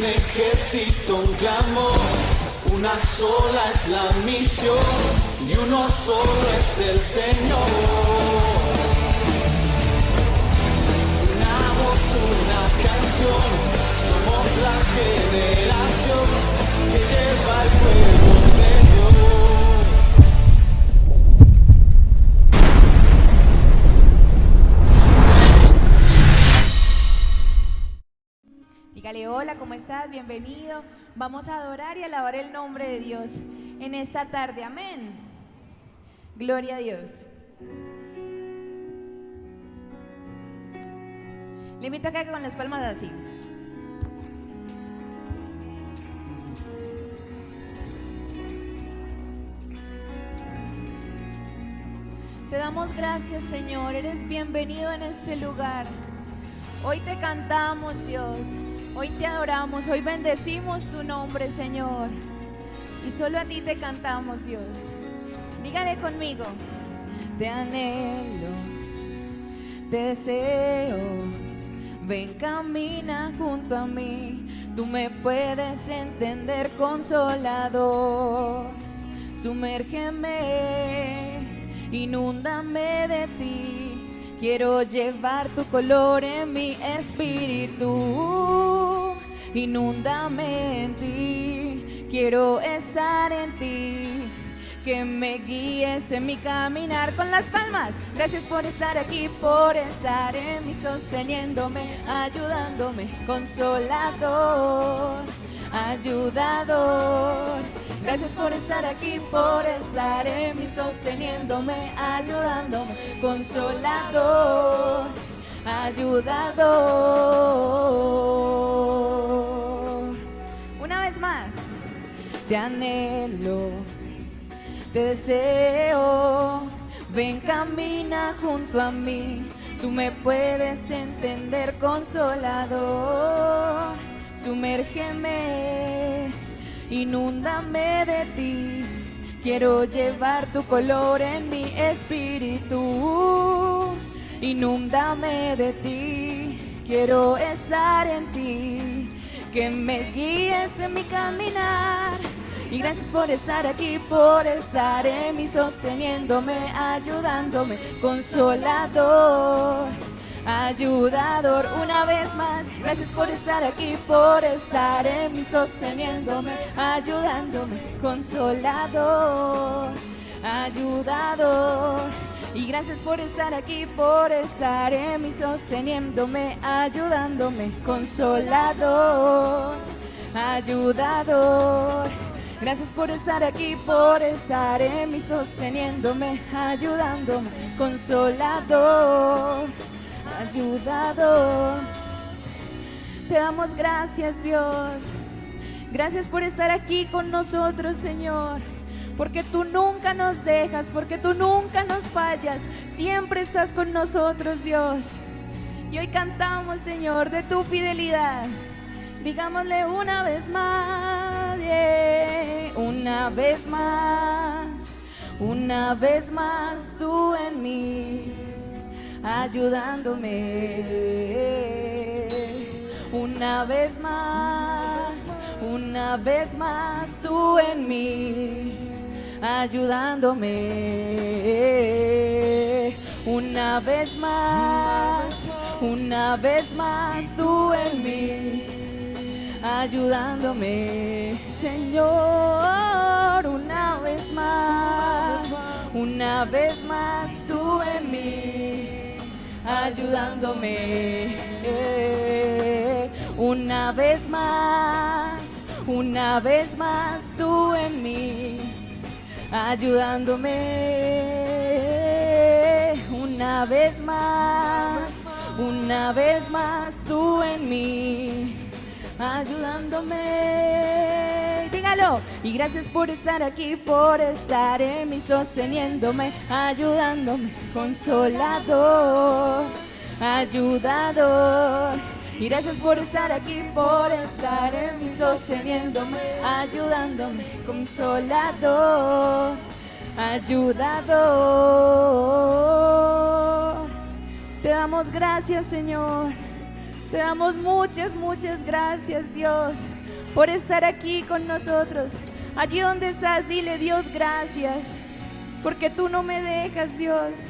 un ejército, un clamor, una sola es la misión y uno solo es el Señor. Una voz, una canción, somos la generación que lleva el fuego de Dios. Dígale, hola, ¿cómo estás? Bienvenido. Vamos a adorar y alabar el nombre de Dios en esta tarde. Amén. Gloria a Dios. Le invito a que haga con las palmas así. Te damos gracias, Señor. Eres bienvenido en este lugar. Hoy te cantamos, Dios. Hoy te adoramos. Hoy bendecimos tu nombre, Señor. Y solo a ti te cantamos, Dios. Dígale conmigo. Te anhelo, te deseo. Ven, camina junto a mí. Tú me puedes entender, Consolador. Sumérgeme, inúndame de ti. Quiero llevar tu color en mi espíritu. Inúndame en ti. Quiero estar en ti. Que me guíes en mi caminar. Con las palmas. Gracias por estar aquí, por estar en mí, sosteniéndome, ayudándome, Consolador, ayudador. Gracias por estar aquí, por estar en mí, sosteniéndome, ayudándome, Consolador, ayudador. Una vez más. Te anhelo, te deseo. Ven, camina junto a mí. Tú me puedes entender, Consolador. Sumérgeme, inúndame de ti. Quiero llevar tu color en mi espíritu. Inúndame de ti. Quiero estar en ti. Que me guíes en mi caminar. Y gracias por estar aquí, por estar en mí, sosteniéndome, ayudándome, Consolador, ayudador. Una vez más, gracias por estar aquí, por estar en mí, sosteniéndome, ayudándome, Consolador, ayudador. Y gracias por estar aquí, por estar en mí, sosteniéndome, ayudándome, Consolador, ayudador. Gracias por estar aquí, por estar en mí, sosteniéndome, ayudándome, Consolador, ayudador. Te damos gracias, Dios. Gracias por estar aquí con nosotros, Señor. Porque tú nunca nos dejas, porque tú nunca nos fallas. Siempre estás con nosotros, Dios. Y hoy cantamos, Señor, de tu fidelidad. Digámosle una vez más, yeah. Una vez más tú en mí, ayudándome. Una vez más tú en mí, ayudándome. Una vez más tú en mí, ayudándome, Señor. Una vez más tú en mí, ayudándome. Una vez más tú en mí, ayudándome. Una vez más tú en mí, ayudándome. Dígalo. Y gracias por estar aquí, por estar en mí, sosteniéndome, ayudándome, Consolador, ayudador. Y gracias por estar aquí, por estar en mí, sosteniéndome, ayudándome, Consolador, ayudador. Te damos gracias, Señor. Te damos muchas, muchas gracias, Dios, por estar aquí con nosotros. Allí donde estás, dile: Dios, gracias, porque tú no me dejas, Dios,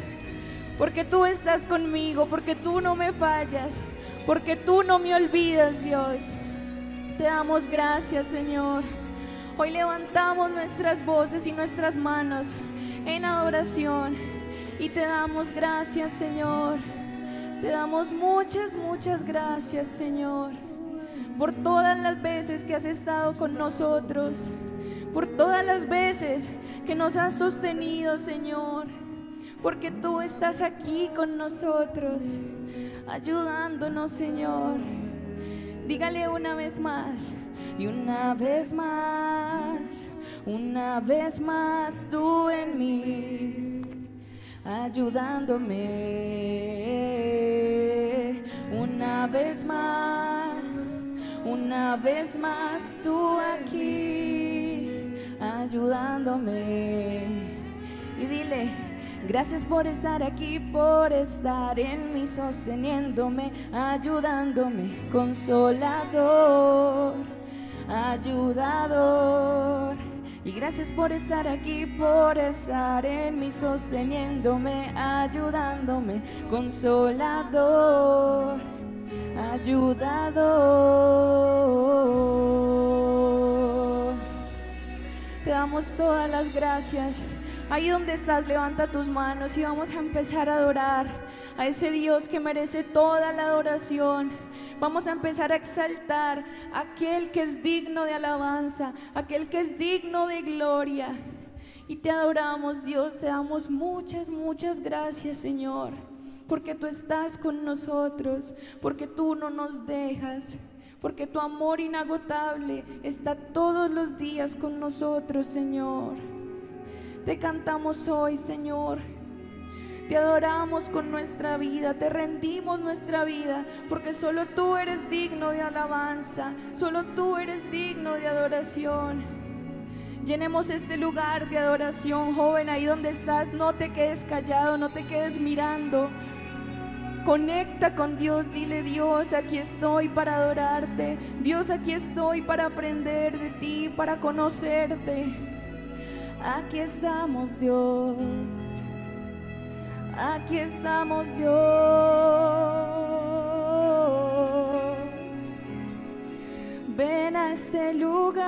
porque tú estás conmigo, porque tú no me fallas, porque tú no me olvidas, Dios. Te damos gracias, Señor. Hoy levantamos nuestras voces y nuestras manos en adoración y te damos gracias, Señor. Te damos muchas, muchas gracias, Señor, por todas las veces que has estado con nosotros, por todas las veces que nos has sostenido, Señor, porque tú estás aquí con nosotros, ayudándonos, Señor. Dígale una vez más, y una vez más tú en mí, ayudándome. Una vez más tú aquí, ayudándome. Y dile: gracias por estar aquí, por estar en mí, sosteniéndome, ayudándome, consolador, ayudador. Y gracias por estar aquí, por estar en mí, sosteniéndome, ayudándome, consolador, ayudador. Te damos todas las gracias. Ahí donde estás, levanta tus manos y vamos a empezar a adorar a ese Dios que merece toda la adoración. Vamos a empezar a exaltar a aquel que es digno de alabanza, aquel que es digno de gloria. Y te adoramos, Dios, te damos muchas, muchas gracias, Señor, porque tú estás con nosotros, porque tú no nos dejas, porque tu amor inagotable está todos los días con nosotros, Señor. Te cantamos hoy, Señor. Te adoramos con nuestra vida, te rendimos nuestra vida, porque solo tú eres digno de alabanza, solo tú eres digno de adoración. Llenemos este lugar de adoración, joven, ahí donde estás, no te quedes callado, no te quedes mirando. Conecta con Dios, dile: Dios, aquí estoy para adorarte. Dios, aquí estoy para aprender de ti, para conocerte. Aquí estamos, Dios. Aquí estamos, Dios. Ven a este lugar.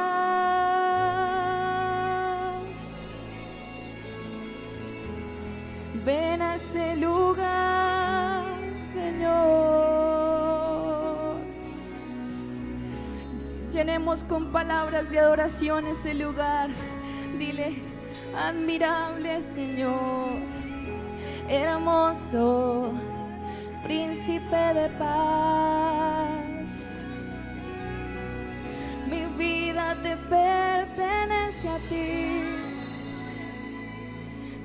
Ven a este lugar, Señor. Llenemos con palabras de adoración este lugar. Dile: admirable Señor, hermoso príncipe de paz. Mi vida te pertenece a ti.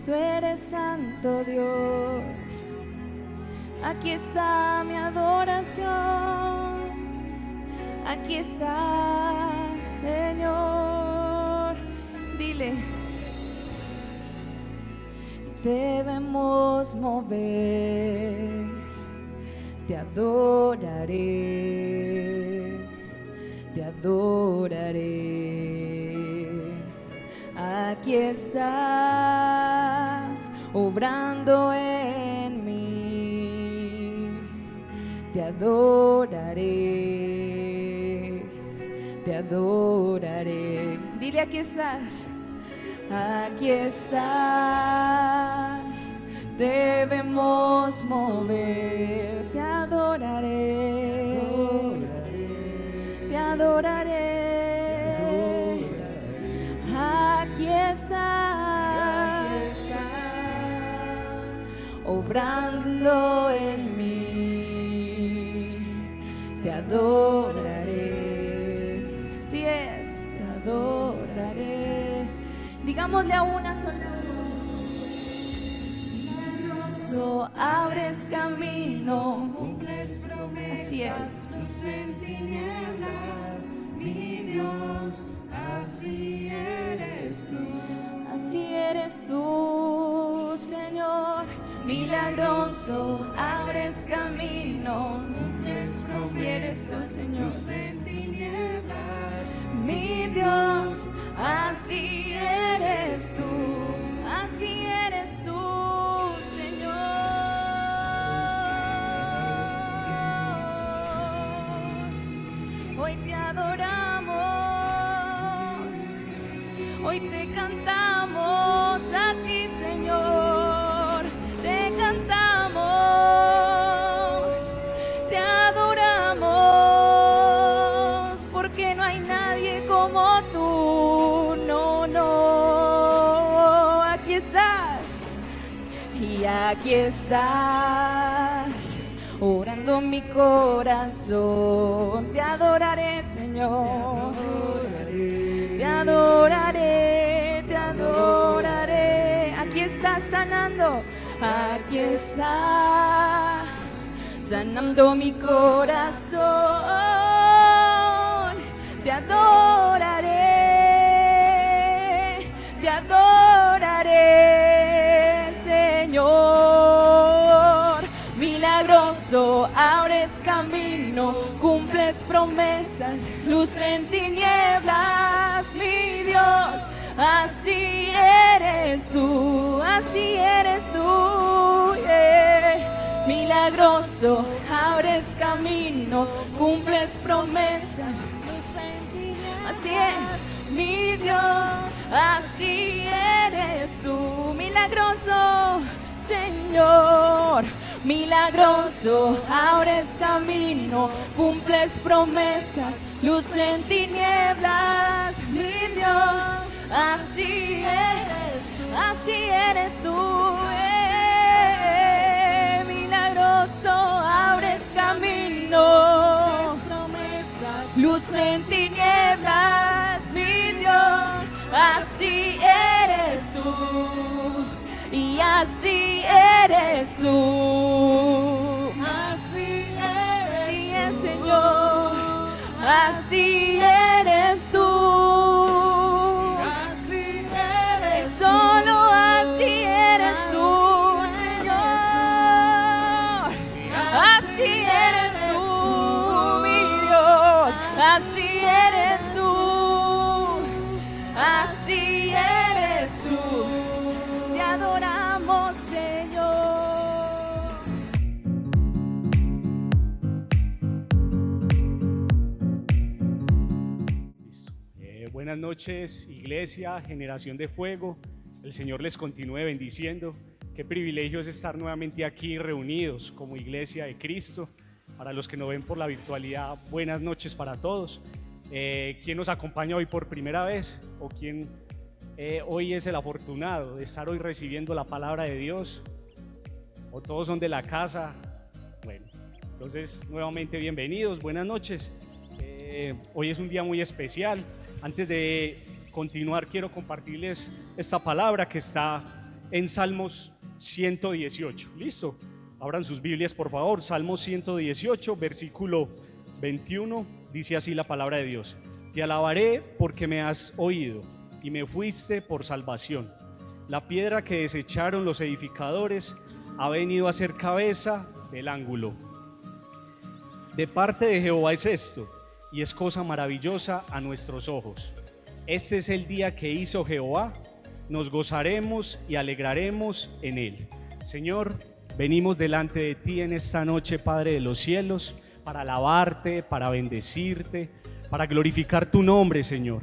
Tú eres santo, Dios. Aquí está mi adoración. Aquí está, Señor. Dile: debemos mover, te adoraré, te adoraré. Aquí estás, obrando en mí, te adoraré, te adoraré. Dile: aquí estás. Aquí estás, debemos mover, te adoraré, te adoraré. Aquí estás, obrando en mí, te adoraré. Si es, te adoraré. Digámosle a una sola voz: abres camino, cumples promesas, así es. luz en tinieblas, mi Dios, así eres tú. Así eres tú, Señor, milagroso, abres camino, Cumples promesas, eres tú, Señor. luz en tinieblas, Mi Dios, así eres tú, así eres tú, Señor. Hoy te adoramos, hoy te cantamos a ti, Señor, te cantamos, te adoramos, porque no hay nadie como tú, no, no, aquí estás, y aquí estás, orando mi corazón, te adoraré, Señor, te adoraré, te adoraré, aquí estás sanando, aquí estás sanando mi corazón, te adoraré, Señor. Milagroso, abres camino, cumples promesas, luz en tinieblas, mi Dios, así eres tú, yeah. Milagroso, abres camino, cumples promesas, así es, mi Dios, así eres tú, milagroso, Señor. Milagroso, abres camino, cumples promesas, luz en tinieblas, mi Dios, así eres tú, milagroso, abres camino, luz en tinieblas, mi Dios, así eres tú, y así eres tú, así es, Señor, así eres tú, solo así eres tú, Señor, así eres tú, mi Dios, así eres tú, así eres tú, te adoramos, Señor. Listo. Buenas noches, Iglesia, Generación de Fuego. El Señor les continúe bendiciendo. Qué privilegio es estar nuevamente aquí reunidos como Iglesia de Cristo. Para los que nos ven por la virtualidad, buenas noches para todos. ¿Quién nos acompaña hoy por primera vez? ¿O quién hoy es el afortunado de estar hoy recibiendo la palabra de Dios? ¿O todos son de la casa? Bueno, entonces nuevamente bienvenidos, buenas noches. Hoy es un día muy especial. Antes de continuar, quiero compartirles esta palabra que está en Salmos 118. ¿Listo? Abran sus Biblias, por favor. Salmos 118, versículo 21. Dice así la palabra de Dios: Te alabaré porque me has oído y me fuiste por salvación. La piedra que desecharon los edificadores ha venido a ser cabeza del ángulo. De parte de Jehová es esto, y es cosa maravillosa a nuestros ojos. Este es el día que hizo Jehová, nos gozaremos y alegraremos en él. Señor, venimos delante de ti en esta noche, Padre de los cielos, para alabarte, para bendecirte, para glorificar tu nombre, Señor.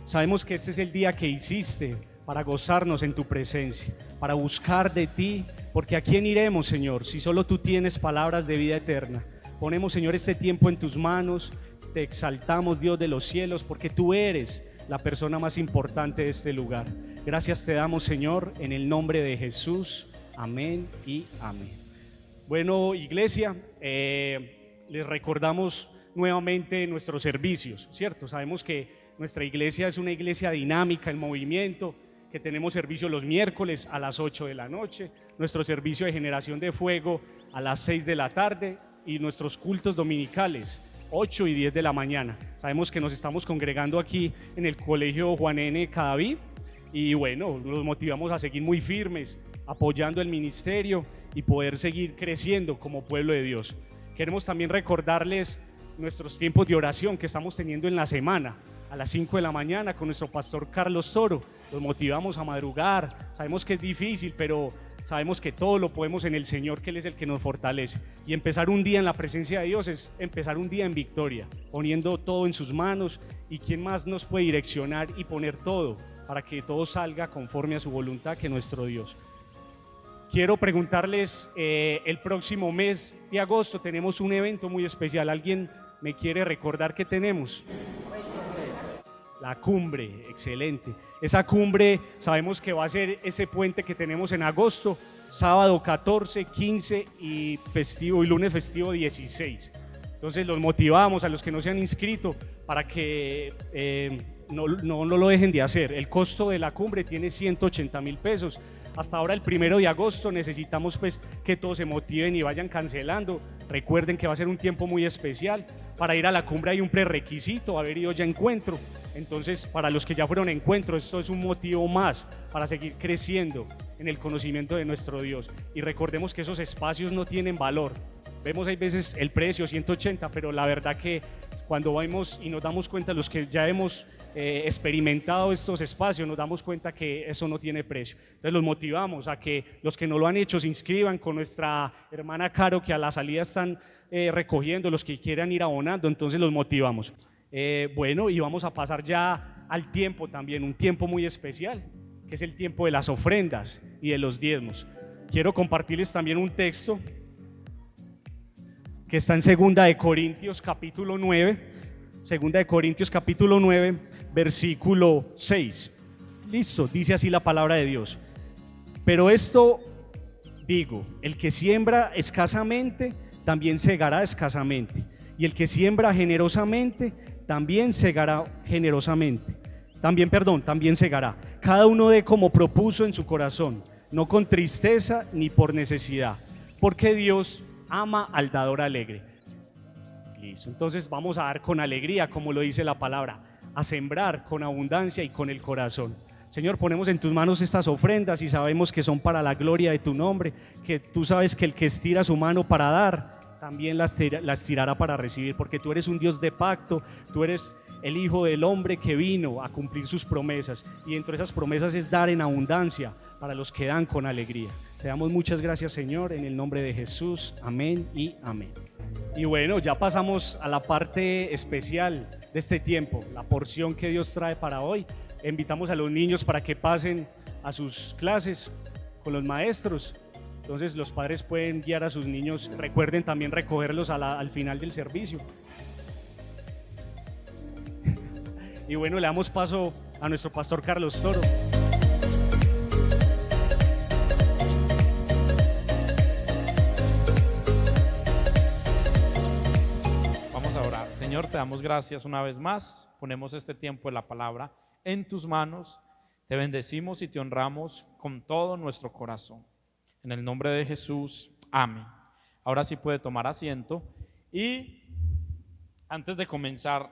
Sabemos que este es el día que hiciste para gozarnos en tu presencia, para buscar de ti, porque ¿a quién iremos, Señor, si solo tú tienes palabras de vida eterna? Ponemos, Señor, este tiempo en tus manos. Te exaltamos, Dios de los cielos, porque tú eres la persona más importante de este lugar. Gracias te damos, Señor, en el nombre de Jesús. Amén y amén. Bueno, Iglesia, les recordamos nuevamente nuestros servicios, ¿cierto? Sabemos que nuestra iglesia es una iglesia dinámica, en movimiento, que tenemos servicio los miércoles a las 8 de la noche, nuestro servicio de Generación de Fuego a las 6 de la tarde y nuestros cultos dominicales 8 y 10 de la mañana. Sabemos que nos estamos congregando aquí en el Colegio Juan N. Cadavid y bueno, nos motivamos a seguir muy firmes, apoyando el ministerio y poder seguir creciendo como pueblo de Dios. Queremos también recordarles nuestros tiempos de oración que estamos teniendo en la semana, a las 5 de la mañana con nuestro pastor Carlos Toro. Los motivamos a madrugar, sabemos que es difícil, pero sabemos que todo lo podemos en el Señor, que Él es el que nos fortalece. Y empezar un día en la presencia de Dios es empezar un día en victoria, poniendo todo en sus manos. ¿Y quién más nos puede direccionar y poner todo para que todo salga conforme a su voluntad, que nuestro Dios? Quiero preguntarles, el próximo mes de agosto tenemos un evento muy especial. ¿Alguien me quiere recordar qué tenemos? La cumbre, excelente. Esa cumbre sabemos que va a ser ese puente que tenemos en agosto, sábado 14, 15 y lunes festivo 16. Entonces los motivamos a los que no se han inscrito para que no lo dejen de hacer. El costo de la cumbre tiene 180,000 pesos. Hasta ahora, el 1 de agosto, necesitamos pues que todos se motiven y vayan cancelando. Recuerden que va a ser un tiempo muy especial. Para ir a la cumbre hay un prerequisito, haber ido ya a encuentro. Entonces, para los que ya fueron a encuentro, esto es un motivo más para seguir creciendo en el conocimiento de nuestro Dios. Y recordemos que esos espacios no tienen valor. Vemos hay veces el precio, 180, pero la verdad que cuando vamos y nos damos cuenta, los que ya hemos experimentado estos espacios, nos damos cuenta que eso no tiene precio. Entonces los motivamos a que los que no lo han hecho se inscriban con nuestra hermana Caro, que a la salida están recogiendo, los que quieran ir abonando. Entonces los motivamos. Bueno, y vamos a pasar ya al tiempo también, un tiempo muy especial, que es el tiempo de las ofrendas y de los diezmos. Quiero compartirles también un texto que está en 2 de Corintios capítulo 9, 2 de Corintios capítulo 9, versículo 6. Listo, dice así la palabra de Dios. Pero esto digo, el que siembra escasamente, también segará escasamente. Y el que siembra generosamente, también segará generosamente. También segará. Cada uno dé como propuso en su corazón, no con tristeza ni por necesidad, porque Dios ama al dador alegre. Listo, entonces vamos a dar con alegría, como lo dice la palabra, a sembrar con abundancia y con el corazón. Señor, ponemos en tus manos estas ofrendas y sabemos que son para la gloria de tu nombre, que tú sabes que el que estira su mano para dar, también las tirará para recibir, porque tú eres un Dios de pacto, tú eres el Hijo del Hombre que vino a cumplir sus promesas, y dentro de esas promesas es dar en abundancia para los que dan con alegría. Te damos muchas gracias, Señor, en el nombre de Jesús, amén y amén. Y bueno, ya pasamos a la parte especial de este tiempo, la porción que Dios trae para hoy. Invitamos a los niños para que pasen a sus clases con los maestros. Entonces los padres pueden guiar a sus niños. Recuerden también recogerlos al final del servicio. Y bueno, le damos paso a nuestro pastor Carlos Toro. Vamos a orar. Señor, te damos gracias una vez más. Ponemos este tiempo de la palabra en tus manos. Te bendecimos y te honramos con todo nuestro corazón. En el nombre de Jesús, amén. Ahora sí puede tomar asiento. Y antes de comenzar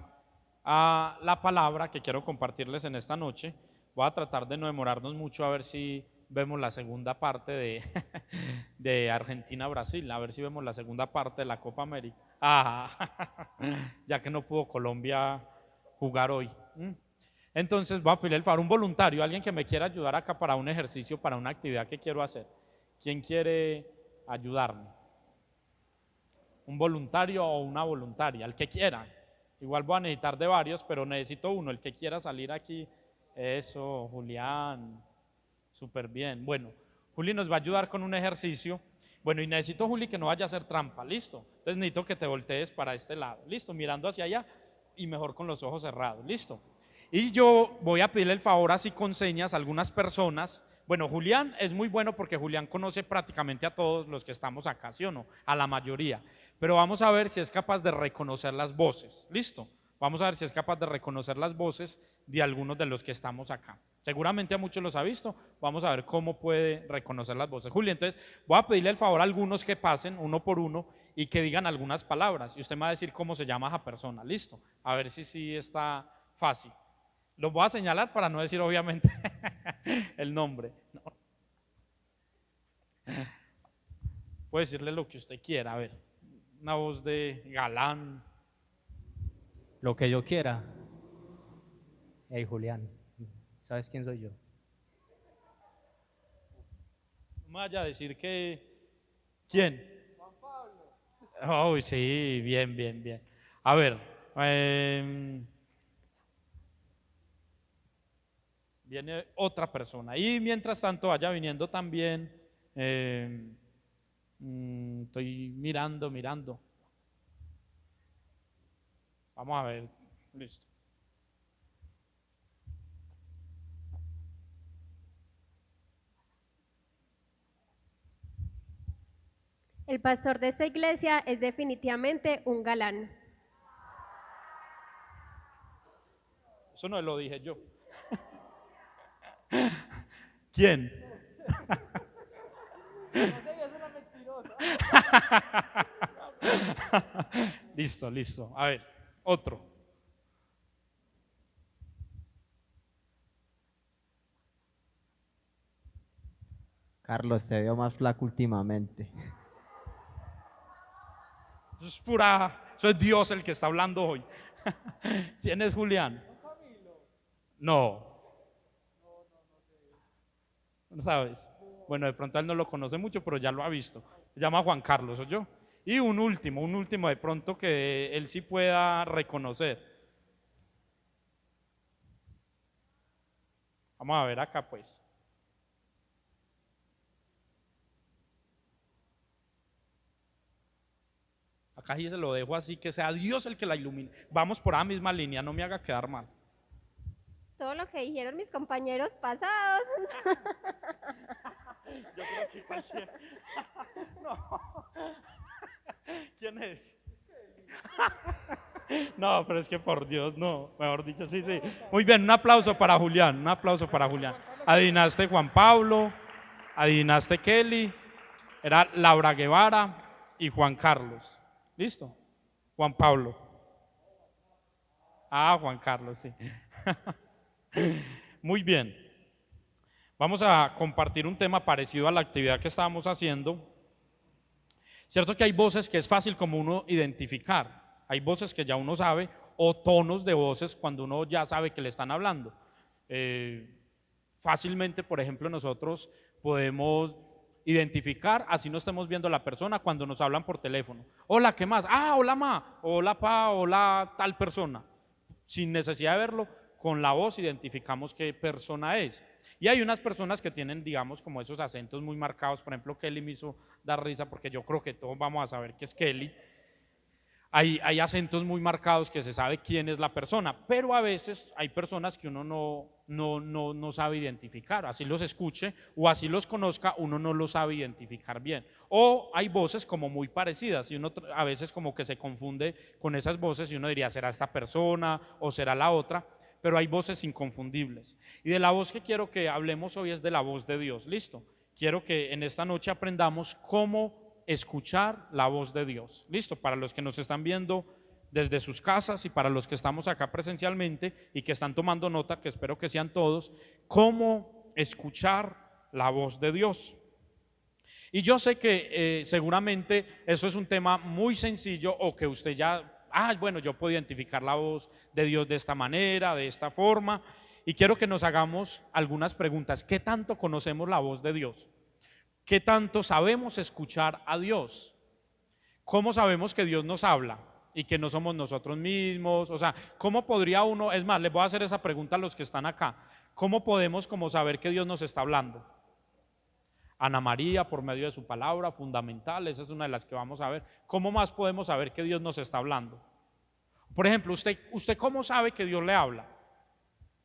a la palabra que quiero compartirles en esta noche, voy a tratar de no demorarnos mucho, a ver si vemos la segunda parte de Argentina-Brasil, a ver si vemos la segunda parte de la Copa América. Ya que no pudo Colombia jugar hoy. Entonces voy a pedirle el favor, un voluntario, alguien que me quiera ayudar acá para un ejercicio, para una actividad que quiero hacer. ¿Quién quiere ayudarme? Un voluntario o una voluntaria, el que quiera. Igual voy a necesitar de varios, pero necesito uno, el que quiera salir aquí. Eso, Julián, súper bien. Bueno, Juli nos va a ayudar con un ejercicio. Bueno, y necesito, Juli, que no vaya a hacer trampa, ¿listo? Entonces necesito que te voltees para este lado, ¿listo? Mirando hacia allá y mejor con los ojos cerrados, ¿listo? Y yo voy a pedirle el favor así con señas a algunas personas. Bueno, Julián es muy bueno porque Julián conoce prácticamente a todos los que estamos acá, ¿sí o no? A la mayoría. Pero vamos a ver si es capaz de reconocer las voces, ¿listo? Vamos a ver si es capaz de reconocer las voces de algunos de los que estamos acá. Seguramente a muchos los ha visto, vamos a ver cómo puede reconocer las voces. Julián, entonces voy a pedirle el favor a algunos que pasen uno por uno y que digan algunas palabras. Y usted me va a decir cómo se llama esa persona, ¿listo? A ver si sí está fácil. Los voy a señalar para no decir obviamente el nombre. No. Puede decirle lo que usted quiera, a ver, una voz de galán, Lo que yo quiera. Hey, Julián, ¿sabes quién soy yo? No me vaya a decir que... ¿Quién? Juan Pablo. Oh, sí, bien, bien, bien. A ver, viene otra persona. Y mientras tanto vaya viniendo también, estoy mirando. Vamos a ver, listo. El pastor de esta iglesia es definitivamente un galán. Eso no lo dije yo. ¿Quién? Listo. A ver, otro. Carlos, te veo más flaco últimamente. Eso es Dios el que está hablando hoy. ¿Quién es Julián? No. No sabes. Bueno, de pronto él no lo conoce mucho, pero ya lo ha visto. Se llama Juan Carlos, ¿oyó? Y un último de pronto que él sí pueda reconocer. Vamos a ver acá pues. Acá sí se lo dejo así, que sea Dios el que la ilumine. Vamos por la misma línea, no me haga quedar mal. Todo lo que dijeron mis compañeros pasados. Yo creo que cualquier... No. ¿Quién es? No, pero es que por Dios, no. Mejor dicho, sí. Muy bien, un aplauso para Julián, Adivinaste Juan Pablo, adivinaste Kelly, era Laura Guevara y Juan Carlos. ¿Listo? Juan Pablo. Juan Carlos, sí. Muy bien. Vamos a compartir un tema parecido a la actividad que estábamos haciendo. Cierto que hay voces que es fácil como uno identificar. Hay voces que ya uno sabe, o tonos de voces cuando uno ya sabe que le están hablando. Fácilmente, por ejemplo, nosotros podemos identificar, así no estemos viendo a la persona cuando nos hablan por teléfono. Hola, ¿qué más? Hola, ma, hola, pa, hola, tal persona. Sin necesidad de verlo, con la voz identificamos qué persona es. Y hay unas personas que tienen, digamos, como esos acentos muy marcados. Por ejemplo, Kelly me hizo dar risa porque yo creo que todos vamos a saber que es Kelly. Hay acentos muy marcados que se sabe quién es la persona, pero a veces hay personas que uno no sabe identificar, así los escuche o así los conozca, uno no los sabe identificar bien. O hay voces como muy parecidas y uno a veces como que se confunde con esas voces y uno diría, ¿será esta persona o será la otra? Pero hay voces inconfundibles. Y de la voz que quiero que hablemos hoy es de la voz de Dios, ¿listo? Quiero que en esta noche aprendamos cómo escuchar la voz de Dios. Listo, para los que nos están viendo desde sus casas y para los que estamos acá presencialmente y que están tomando nota, que espero que sean todos, cómo escuchar la voz de Dios. Y yo sé que seguramente eso es un tema muy sencillo o que usted ya, bueno, yo puedo identificar la voz de Dios de esta manera, de esta forma, y quiero que nos hagamos algunas preguntas. ¿Qué tanto conocemos la voz de Dios? ¿Qué tanto sabemos escuchar a Dios? ¿Cómo sabemos que Dios nos habla y que no somos nosotros mismos? O sea, ¿cómo podría uno, es más, les voy a hacer esa pregunta a los que están acá, ¿cómo podemos como saber que Dios nos está hablando? Ana María, por medio de su palabra fundamental, esa es una de las que vamos a ver. ¿Cómo más podemos saber que Dios nos está hablando? Por ejemplo, ¿usted cómo sabe que Dios le habla?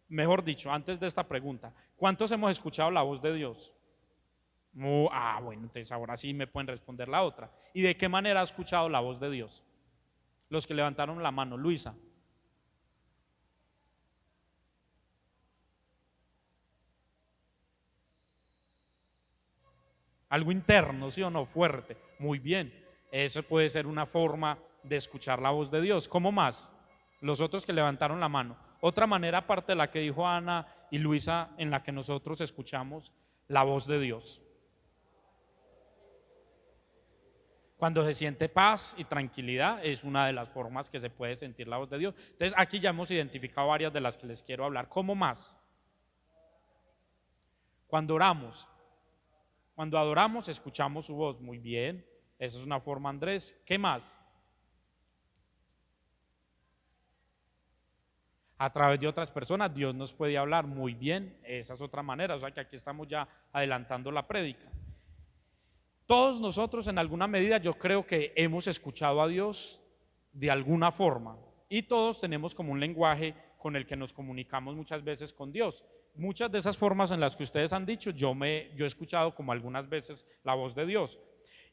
Mejor dicho, antes de esta pregunta, ¿cuántos hemos escuchado la voz de Dios? Bueno, entonces ahora sí me pueden responder la otra. ¿Y de qué manera ha escuchado la voz de Dios? Los que levantaron la mano, Luisa. Algo interno, ¿sí o no? Fuerte. Muy bien. Eso puede ser una forma de escuchar la voz de Dios. ¿Cómo más? Los otros que levantaron la mano. Otra manera aparte de la que dijo Ana y Luisa en la que nosotros escuchamos la voz de Dios. Cuando se siente paz y tranquilidad es una de las formas que se puede sentir la voz de Dios. Entonces aquí ya hemos identificado varias de las que les quiero hablar. ¿Cómo más? Cuando oramos, cuando adoramos, escuchamos su voz. Muy bien, esa es una forma, Andrés. ¿Qué más? A través de otras personas Dios nos puede hablar. Muy bien, esa es otra manera. O sea que aquí estamos ya adelantando la prédica. Todos nosotros en alguna medida yo creo que hemos escuchado a Dios de alguna forma y todos tenemos como un lenguaje con el que nos comunicamos muchas veces con Dios. Muchas de esas formas en las que ustedes han dicho, yo he escuchado como algunas veces la voz de Dios.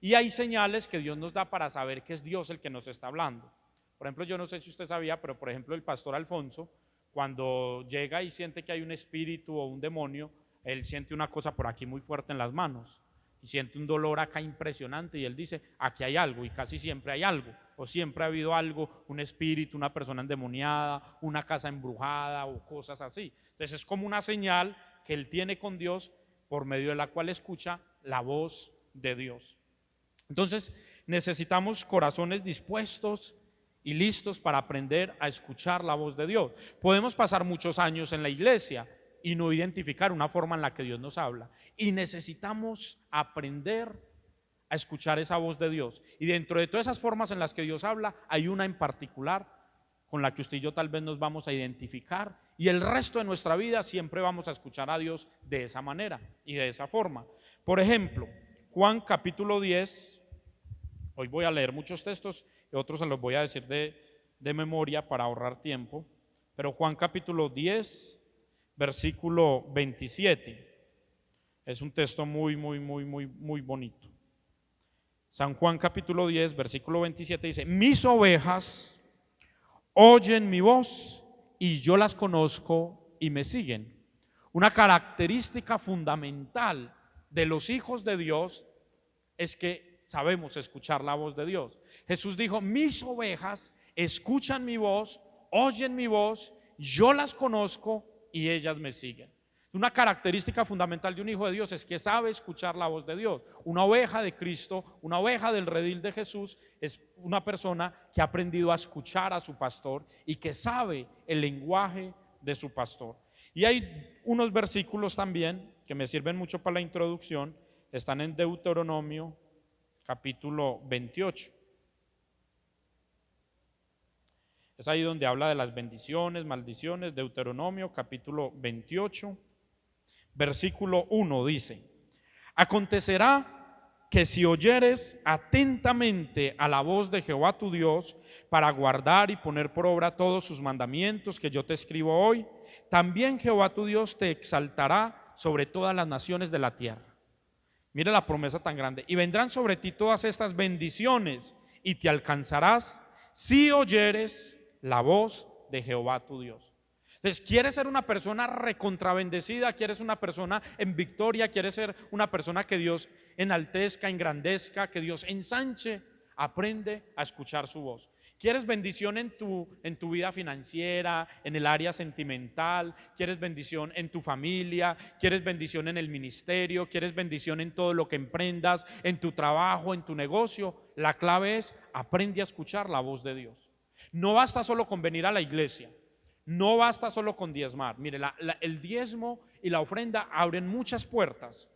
Y hay señales que Dios nos da para saber que es Dios el que nos está hablando. Por ejemplo, yo no sé si usted sabía, pero por ejemplo el pastor Alfonso, cuando llega y siente que hay un espíritu o un demonio, él siente una cosa por aquí muy fuerte en las manos. Y siente un dolor acá impresionante y él dice, aquí hay algo, y casi siempre hay algo, o siempre ha habido algo, un espíritu, una persona endemoniada, una casa embrujada o cosas así. Entonces es como una señal que él tiene con Dios por medio de la cual escucha la voz de Dios. Entonces necesitamos corazones dispuestos y listos para aprender a escuchar la voz de Dios. Podemos pasar muchos años en la iglesia y no identificar una forma en la que Dios nos habla. Y necesitamos aprender a escuchar esa voz de Dios. Y dentro de todas esas formas en las que Dios habla, hay una en particular con la que usted y yo tal vez nos vamos a identificar. Y el resto de nuestra vida siempre vamos a escuchar a Dios de esa manera y de esa forma. Por ejemplo, Juan capítulo 10, hoy voy a leer muchos textos y otros se los voy a decir de memoria para ahorrar tiempo. Pero Juan capítulo 10, versículo 27, es un texto muy bonito. San Juan capítulo 10, versículo 27 dice, mis ovejas oyen mi voz y yo las conozco y me siguen. Una característica fundamental de los hijos de Dios es que sabemos escuchar la voz de Dios. Jesús dijo, mis ovejas escuchan mi voz, oyen mi voz, yo las conozco y ellas me siguen. Una característica fundamental de un hijo de Dios es que sabe escuchar la voz de Dios. Una oveja de Cristo, una oveja del redil de Jesús, es una persona que ha aprendido a escuchar a su pastor y que sabe el lenguaje de su pastor. Y hay unos versículos también que me sirven mucho para la introducción, están en Deuteronomio capítulo 28. Es ahí donde habla de las bendiciones, maldiciones. Deuteronomio capítulo 28, versículo 1 dice, acontecerá que si oyeres atentamente a la voz de Jehová tu Dios para guardar y poner por obra todos sus mandamientos que yo te escribo hoy, también Jehová tu Dios te exaltará sobre todas las naciones de la tierra. Mira la promesa tan grande. Y vendrán sobre ti todas estas bendiciones y te alcanzarás si oyeres la voz de Jehová tu Dios. Entonces, ¿quieres ser una persona recontravendecida? ¿Quieres una persona en victoria? ¿Quieres ser una persona que Dios enaltezca, engrandezca, que Dios ensanche? Aprende a escuchar su voz. ¿Quieres bendición en tu vida financiera, en el área sentimental? ¿Quieres bendición en tu familia? ¿Quieres bendición en el ministerio? ¿Quieres bendición en todo lo que emprendas, en tu trabajo, en tu negocio? La clave es, aprende a escuchar la voz de Dios. No basta solo con venir a la iglesia, no basta solo con diezmar. Mire, el diezmo y la ofrenda abren muchas puertas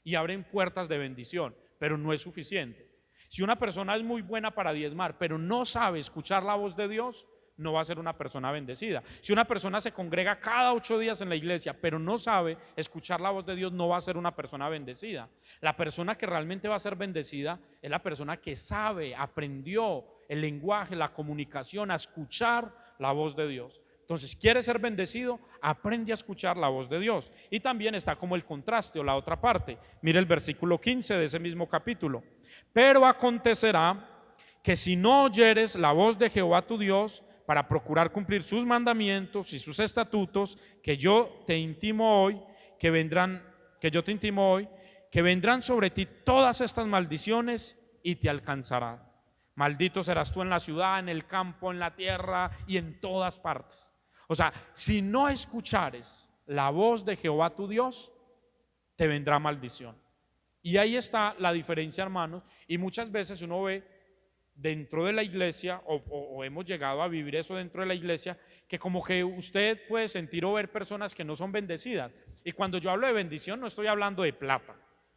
y abren puertas de bendición, pero no es suficiente. Si una persona es muy buena para diezmar, pero no sabe escuchar la voz de Dios, no va a ser una persona bendecida. Si una persona se congrega cada 8 días en la iglesia, pero no sabe escuchar la voz de Dios, no va a ser una persona bendecida. La persona que realmente va a ser bendecida es la persona que sabe, aprendió el lenguaje, la comunicación, a escuchar la voz de Dios. Entonces, ¿quieres ser bendecido? Aprende a escuchar la voz de Dios. Y también está como el contraste o la otra parte. Mire el versículo 15 de ese mismo capítulo. Pero acontecerá que si no oyeres la voz de Jehová tu Dios para procurar cumplir sus mandamientos y sus estatutos que yo te intimo hoy, que vendrán sobre ti todas estas maldiciones y te alcanzarán. Maldito serás tú en la ciudad, en el campo, en la tierra y en todas partes. O sea, si no escuchares la voz de Jehová tu Dios, te vendrá maldición. Y ahí está la diferencia, hermanos, y muchas veces uno ve dentro de la iglesia, o hemos llegado a vivir eso dentro de la iglesia, que como que usted puede sentir o ver personas que no son bendecidas. Y cuando yo hablo de bendición no estoy hablando de plata.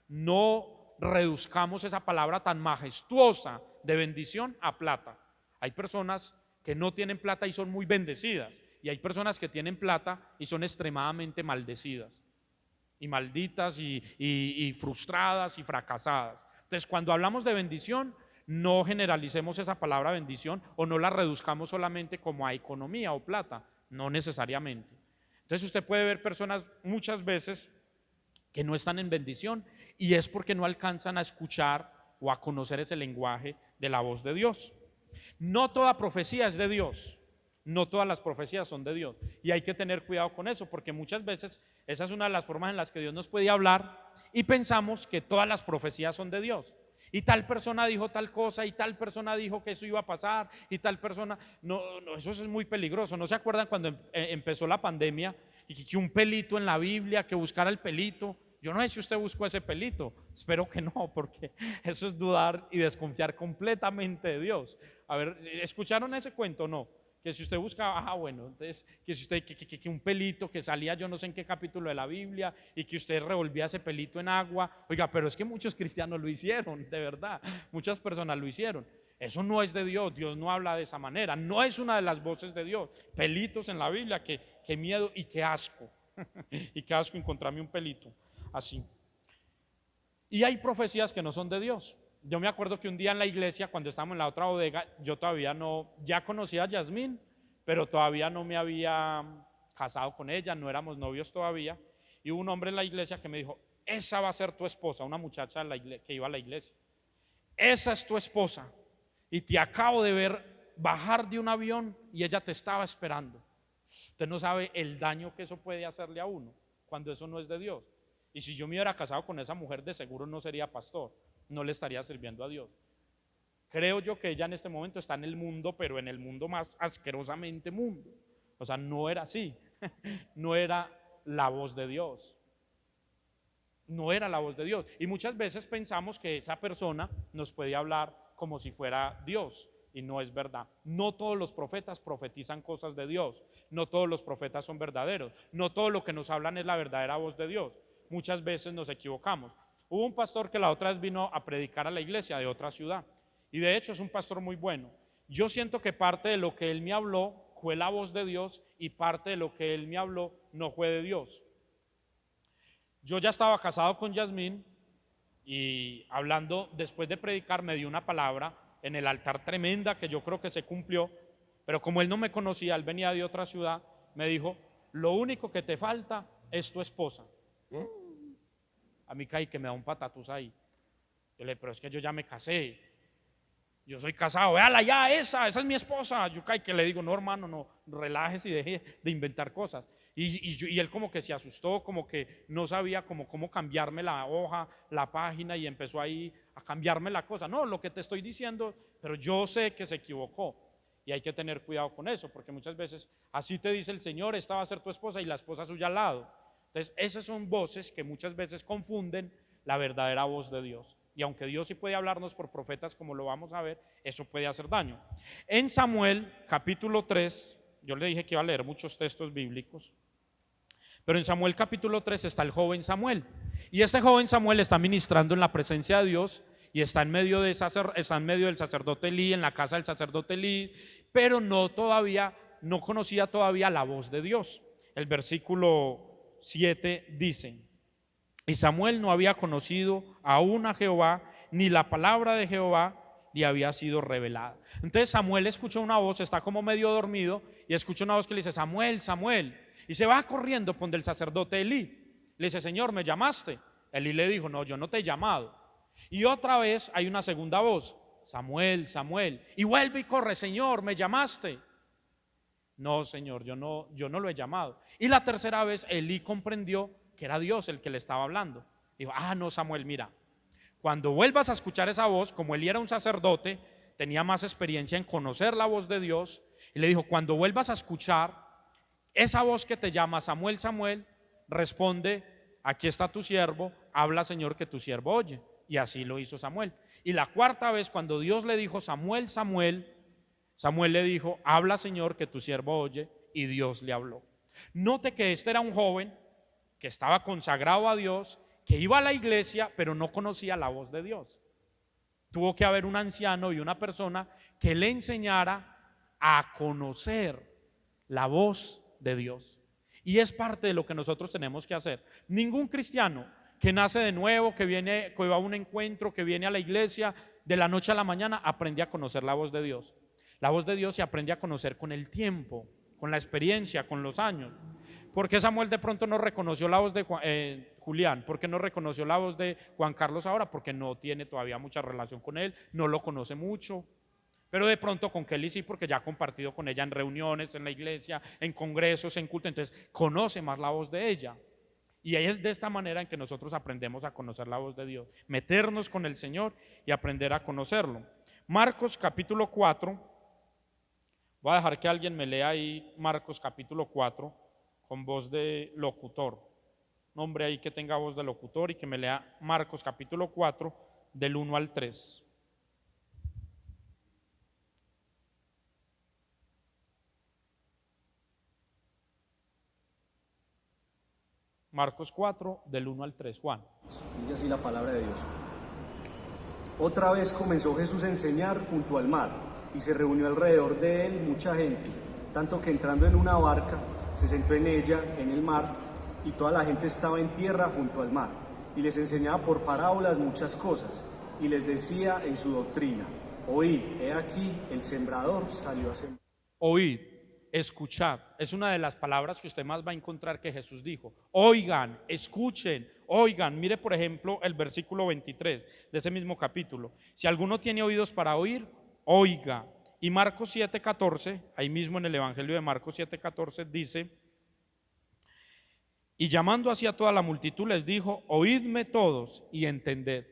No reduzcamos esa palabra tan majestuosa de bendición a plata. Hay personas que no tienen plata y son muy bendecidas, y hay personas que tienen plata y son extremadamente maldecidas y malditas y frustradas y fracasadas. Entonces, cuando hablamos de bendición, no generalicemos esa palabra bendición o no la reduzcamos solamente como a economía o plata, no necesariamente. Entonces usted puede ver personas muchas veces que no están en bendición, y es porque no alcanzan a escuchar o a conocer ese lenguaje de la voz de Dios. No toda profecía es de Dios, no todas las profecías son de Dios, y hay que tener cuidado con eso, porque muchas veces esa es una de las formas en las que Dios nos puede hablar y pensamos que todas las profecías son de Dios. Y tal persona dijo tal cosa, y tal persona dijo que eso iba a pasar, y tal persona, no, eso es muy peligroso. ¿No se acuerdan cuando empezó la pandemia y que un pelito en la Biblia, que buscara el pelito? Yo no sé si usted buscó ese pelito, espero que no, porque eso es dudar y desconfiar completamente de Dios. A ver, ¿escucharon ese cuento o no? Que si usted buscaba, bueno, entonces, que si usted, que un pelito que salía yo no sé en qué capítulo de la Biblia, y que usted revolvía ese pelito en agua. Oiga, pero es que muchos cristianos lo hicieron, de verdad, muchas personas lo hicieron. Eso no es de Dios, Dios no habla de esa manera, no es una de las voces de Dios. Pelitos en la Biblia, qué miedo y qué asco, y qué asco encontrarme un pelito así. Y hay profecías que no son de Dios. Yo me acuerdo que un día en la iglesia, cuando estábamos en la otra bodega, yo todavía no, ya conocía a Yasmín, pero todavía no me había casado con ella, no éramos novios todavía, y hubo un hombre en la iglesia que me dijo: esa va a ser tu esposa, una muchacha que iba a la iglesia, esa es tu esposa, y te acabo de ver bajar de un avión y ella te estaba esperando. Usted no sabe el daño que eso puede hacerle a uno cuando eso no es de Dios. Y si yo me hubiera casado con esa mujer, de seguro no sería pastor, no le estaría sirviendo a Dios. Creo yo que ella en este momento está en el mundo, pero en el mundo más asquerosamente mundo. O sea, no era así, no era la voz de Dios, no era la voz de Dios. Y muchas veces pensamos que esa persona nos puede hablar como si fuera Dios, y no es verdad. No todos los profetas profetizan cosas de Dios, no todos los profetas son verdaderos, no todo lo que nos hablan es la verdadera voz de Dios. Muchas veces nos equivocamos. Hubo un pastor que la otra vez vino a predicar a la iglesia de otra ciudad, y de hecho es un pastor muy bueno. Yo siento que parte de lo que él me habló fue la voz de Dios, y parte de lo que él me habló no fue de Dios. Yo ya estaba casado con Yasmín, y hablando, después de predicar, me dio una palabra en el altar tremenda que yo creo que se cumplió, pero como él no me conocía, él venía de otra ciudad, me dijo: lo único que te falta es tu esposa. A mí caí que me da un patatús ahí. Yo le dije: pero es que yo ya me casé, yo soy casado, véala ya, esa es mi esposa. Yo caí que le digo: no, hermano, no, relájese y deje de inventar cosas. Y él como que se asustó, como que no sabía cómo cambiarme la hoja, la página, y empezó ahí a cambiarme la cosa. No, lo que te estoy diciendo, pero yo sé que se equivocó, y hay que tener cuidado con eso, porque muchas veces así te dice el Señor: esta va a ser tu esposa, y la esposa suya al lado. Entonces esas son voces que muchas veces confunden la verdadera voz de Dios. Y aunque Dios sí puede hablarnos por profetas, como lo vamos a ver, eso puede hacer daño. En Samuel capítulo 3, yo le dije que iba a leer muchos textos bíblicos, pero en Samuel capítulo 3 está el joven Samuel, y ese joven Samuel está ministrando en la presencia de Dios, y está en medio del sacerdote Elí, en la casa del sacerdote Elí, pero no conocía todavía la voz de Dios. El versículo 7 dice: y Samuel no había conocido aún a Jehová, ni la palabra de Jehová le había sido revelada. Entonces Samuel escuchó una voz, está como medio dormido, y escucha una voz que le dice: Samuel, Samuel, y se va corriendo donde el sacerdote Elí. Le dice: Señor, ¿me llamaste? Elí le dijo: no, yo no te he llamado. Y otra vez hay una segunda voz: Samuel, Samuel, y vuelve y corre: Señor, ¿me llamaste? No, Señor, yo no lo he llamado. Y la tercera vez Elí comprendió que era Dios el que le estaba hablando. Dijo: no, Samuel, mira, cuando vuelvas a escuchar esa voz, como Elí era un sacerdote, tenía más experiencia en conocer la voz de Dios, y le dijo: cuando vuelvas a escuchar esa voz que te llama Samuel, Samuel, responde: aquí está tu siervo, habla Señor que tu siervo oye. Y así lo hizo Samuel. Y la cuarta vez cuando Dios le dijo Samuel, Samuel, Samuel le dijo, habla Señor que tu siervo oye, y Dios le habló. Note que este era un joven que estaba consagrado a Dios, que iba a la iglesia, pero no conocía la voz de Dios. Tuvo que haber un anciano y una persona que le enseñara a conocer la voz de Dios. Y es parte de lo que nosotros tenemos que hacer. Ningún cristiano que nace de nuevo, que va a un encuentro, que viene a la iglesia, de la noche a la mañana aprende a conocer la voz de Dios. La voz de Dios se aprende a conocer con el tiempo, con la experiencia, con los años. ¿Por qué Samuel de pronto no reconoció la voz de Julián? ¿Por qué no reconoció la voz de Juan Carlos ahora? Porque no tiene todavía mucha relación con él, no lo conoce mucho. Pero de pronto con Kelly sí, porque ya ha compartido con ella en reuniones, en la iglesia, en congresos, en culto, entonces conoce más la voz de ella. Y es de esta manera en que nosotros aprendemos a conocer la voz de Dios, meternos con el Señor y aprender a conocerlo. Marcos capítulo 4, voy a dejar que alguien me lea ahí Marcos capítulo 4 con voz de locutor. Nombre ahí que tenga voz de locutor y que me lea Marcos capítulo 4 del 1 al 3. Marcos 4 del 1 al 3, Juan. Dice así la palabra de Dios. Otra vez comenzó Jesús a enseñar junto al mar, y se reunió alrededor de él mucha gente, tanto que entrando en una barca, se sentó en ella, en el mar, y toda la gente estaba en tierra junto al mar, y les enseñaba por parábolas muchas cosas, y les decía en su doctrina, oíd, he aquí, el sembrador salió a sembrar. Oíd, escuchad, es una de las palabras que usted más va a encontrar que Jesús dijo. Oigan, escuchen, oigan. Mire por ejemplo el versículo 23 de ese mismo capítulo. Si alguno tiene oídos para oír, oiga. Y Marcos 7:14, ahí mismo en el Evangelio de Marcos 7:14 dice, y llamando así a toda la multitud les dijo, oídme todos y entended.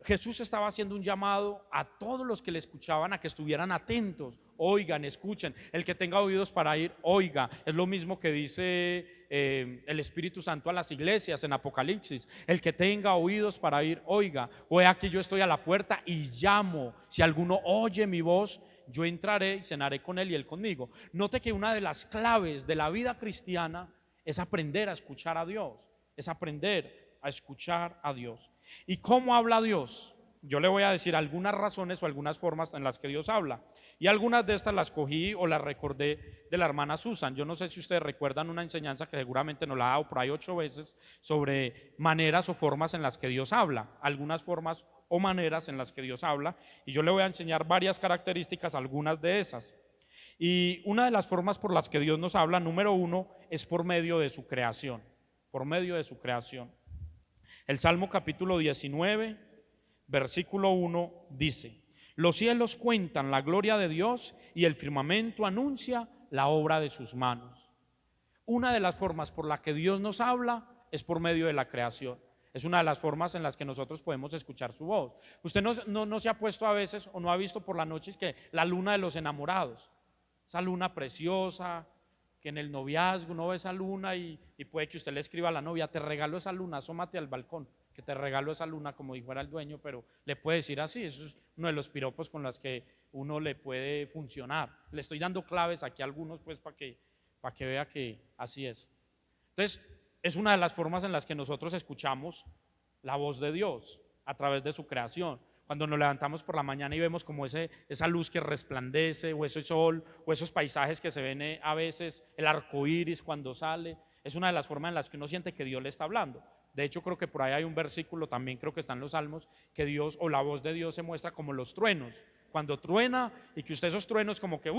Jesús estaba haciendo un llamado a todos los que le escuchaban a que estuvieran atentos, oigan, escuchen, el que tenga oídos para oír, oiga. Es lo mismo que dice el Espíritu Santo a las iglesias en Apocalipsis, el que tenga oídos para oír, oiga. O he aquí yo estoy a la puerta y llamo, si alguno oye mi voz, yo entraré y cenaré con él y él conmigo. Note que una de las claves de la vida cristiana es aprender a escuchar a Dios, es aprender a escuchar a Dios. ¿Y cómo habla Dios? Yo le voy a decir algunas razones o algunas formas en las que Dios habla. Y algunas de estas las cogí o las recordé de la hermana Susan. Yo no sé si ustedes recuerdan una enseñanza que seguramente nos la ha dado por ahí 8 veces sobre maneras o formas en las que Dios habla. Algunas formas o maneras en las que Dios habla. Y yo le voy a enseñar varias características, algunas de esas. Y una de las formas por las que Dios nos habla, número 1, es por medio de su creación. Por medio de su creación. El Salmo capítulo 19, versículo 1 dice: los cielos cuentan la gloria de Dios y el firmamento anuncia la obra de sus manos. Una de las formas por la que Dios nos habla es por medio de la creación. Es una de las formas en las que nosotros podemos escuchar su voz. Usted no se ha puesto a veces o no ha visto por la noche que la luna de los enamorados, esa luna preciosa, que en el noviazgo uno ve esa luna y puede que usted le escriba a la novia, te regalo esa luna, asómate al balcón, que te regalo esa luna, como dijo el dueño, pero le puede decir así. Eso es uno de los piropos con los que uno le puede funcionar. Le estoy dando claves aquí a algunos pues para que vea que así es. Entonces es una de las formas en las que nosotros escuchamos la voz de Dios a través de su creación. Cuando nos levantamos por la mañana y vemos como esa luz que resplandece, o ese sol, o esos paisajes que se ven a veces, el arco iris cuando sale, es una de las formas en las que uno siente que Dios le está hablando. De hecho, creo que por ahí hay un versículo, también creo que está en los Salmos, que Dios o la voz de Dios se muestra como los truenos. Cuando truena y que usted esos truenos como que,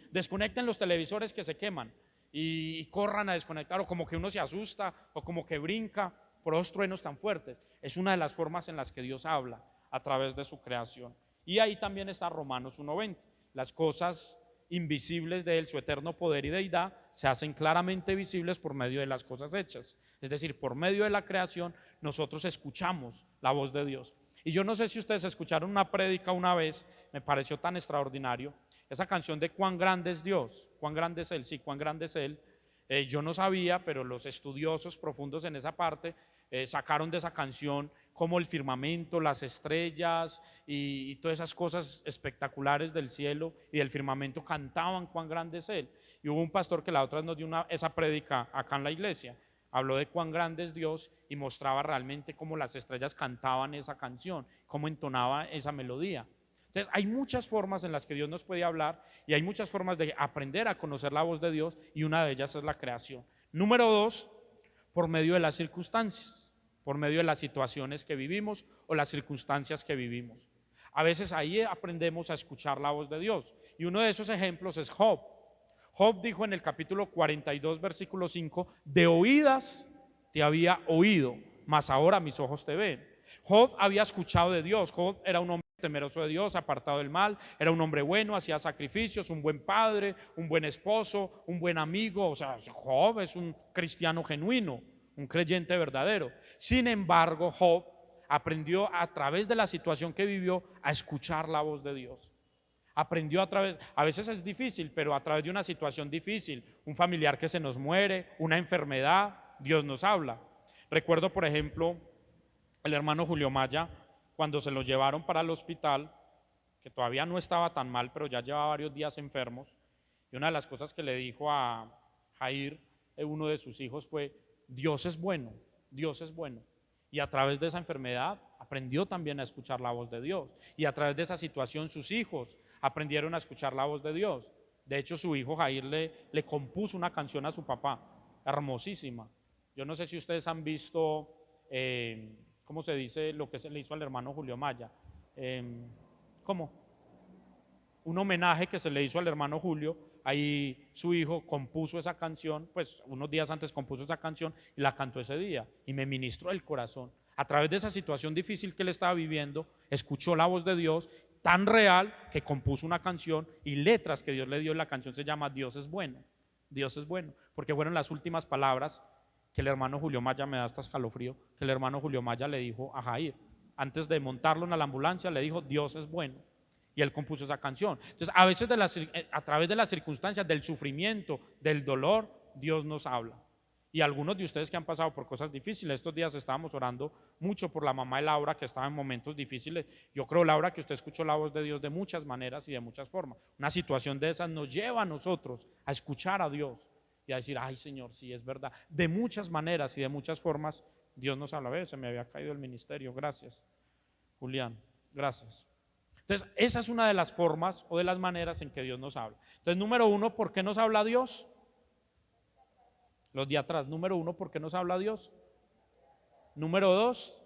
desconecten los televisores que se queman y corran a desconectar, o como que uno se asusta, o como que brinca por esos truenos tan fuertes. Es una de las formas en las que Dios habla a través de su creación. Y ahí también está Romanos 1:20. Las cosas invisibles de él, su eterno poder y deidad, se hacen claramente visibles por medio de las cosas hechas. Es decir, por medio de la creación nosotros escuchamos la voz de Dios. Y yo no sé si ustedes escucharon una prédica una vez, me pareció tan extraordinario, esa canción de cuán grande es Dios, cuán grande es Él, sí, cuán grande es Él. Yo no sabía, pero los estudiosos profundos en esa parte sacaron de esa canción como el firmamento, las estrellas y todas esas cosas espectaculares del cielo y del firmamento cantaban cuán grande es Él. Y hubo un pastor que la otra nos dio esa prédica acá en la iglesia, habló de cuán grande es Dios y mostraba realmente cómo las estrellas cantaban esa canción, cómo entonaba esa melodía. Entonces hay muchas formas en las que Dios nos puede hablar y hay muchas formas de aprender a conocer la voz de Dios, y una de ellas es la creación. Número 2, por medio de las circunstancias, por medio de las situaciones que vivimos o las circunstancias que vivimos. A veces ahí aprendemos a escuchar la voz de Dios, y uno de esos ejemplos es Job. Job dijo en el capítulo 42, versículo 5, de oídas te había oído, mas ahora mis ojos te ven. Job había escuchado de Dios. Job era un hombre temeroso de Dios, apartado del mal, era un hombre bueno, hacía sacrificios, un buen padre, un buen esposo, un buen amigo. O sea, Job es un cristiano genuino, un creyente verdadero. Sin embargo, Job aprendió a través de la situación que vivió a escuchar la voz de Dios. Aprendió a veces es difícil, pero a través de una situación difícil, un familiar que se nos muere, una enfermedad, Dios nos habla. Recuerdo, por ejemplo, el hermano Julio Maya, cuando se lo llevaron para el hospital, que todavía no estaba tan mal, pero ya llevaba varios días enfermos, y una de las cosas que le dijo a Jair, uno de sus hijos, fue: Dios es bueno, Dios es bueno. Y a través de esa enfermedad aprendió también a escuchar la voz de Dios, y a través de esa situación sus hijos aprendieron a escuchar la voz de Dios. De hecho, su hijo Jair le compuso una canción a su papá, hermosísima. Yo no sé si ustedes han visto, ¿cómo se dice lo que se le hizo al hermano Julio Maya? ¿Cómo? Un homenaje que se le hizo al hermano Julio. Ahí su hijo compuso esa canción, pues unos días antes compuso esa canción y la cantó ese día, y me ministró el corazón. A través de esa situación difícil que él estaba viviendo, escuchó la voz de Dios tan real que compuso una canción y letras que Dios le dio. La canción se llama Dios es bueno, Dios es bueno, porque fueron las últimas palabras que el hermano Julio Maya, me da hasta escalofrío, que el hermano Julio Maya le dijo a Jair, antes de montarlo en la ambulancia, le dijo: Dios es bueno. Y él compuso esa canción. Entonces, a veces a través de las circunstancias, del sufrimiento, del dolor, Dios nos habla. Y algunos de ustedes que han pasado por cosas difíciles, estos días estábamos orando mucho por la mamá de Laura, que estaba en momentos difíciles. Yo creo, Laura, que usted escuchó la voz de Dios de muchas maneras y de muchas formas. Una situación de esas nos lleva a nosotros a escuchar a Dios y a decir: ay, Señor, sí, es verdad. De muchas maneras y de muchas formas Dios nos habla. A ver, se me había caído el ministerio. Gracias, Julián, gracias. Entonces, esa es una de las formas o de las maneras en que Dios nos habla. Entonces, número 1, ¿por qué nos habla Dios? Los de atrás. Número 1, ¿por qué nos habla Dios? Número 2,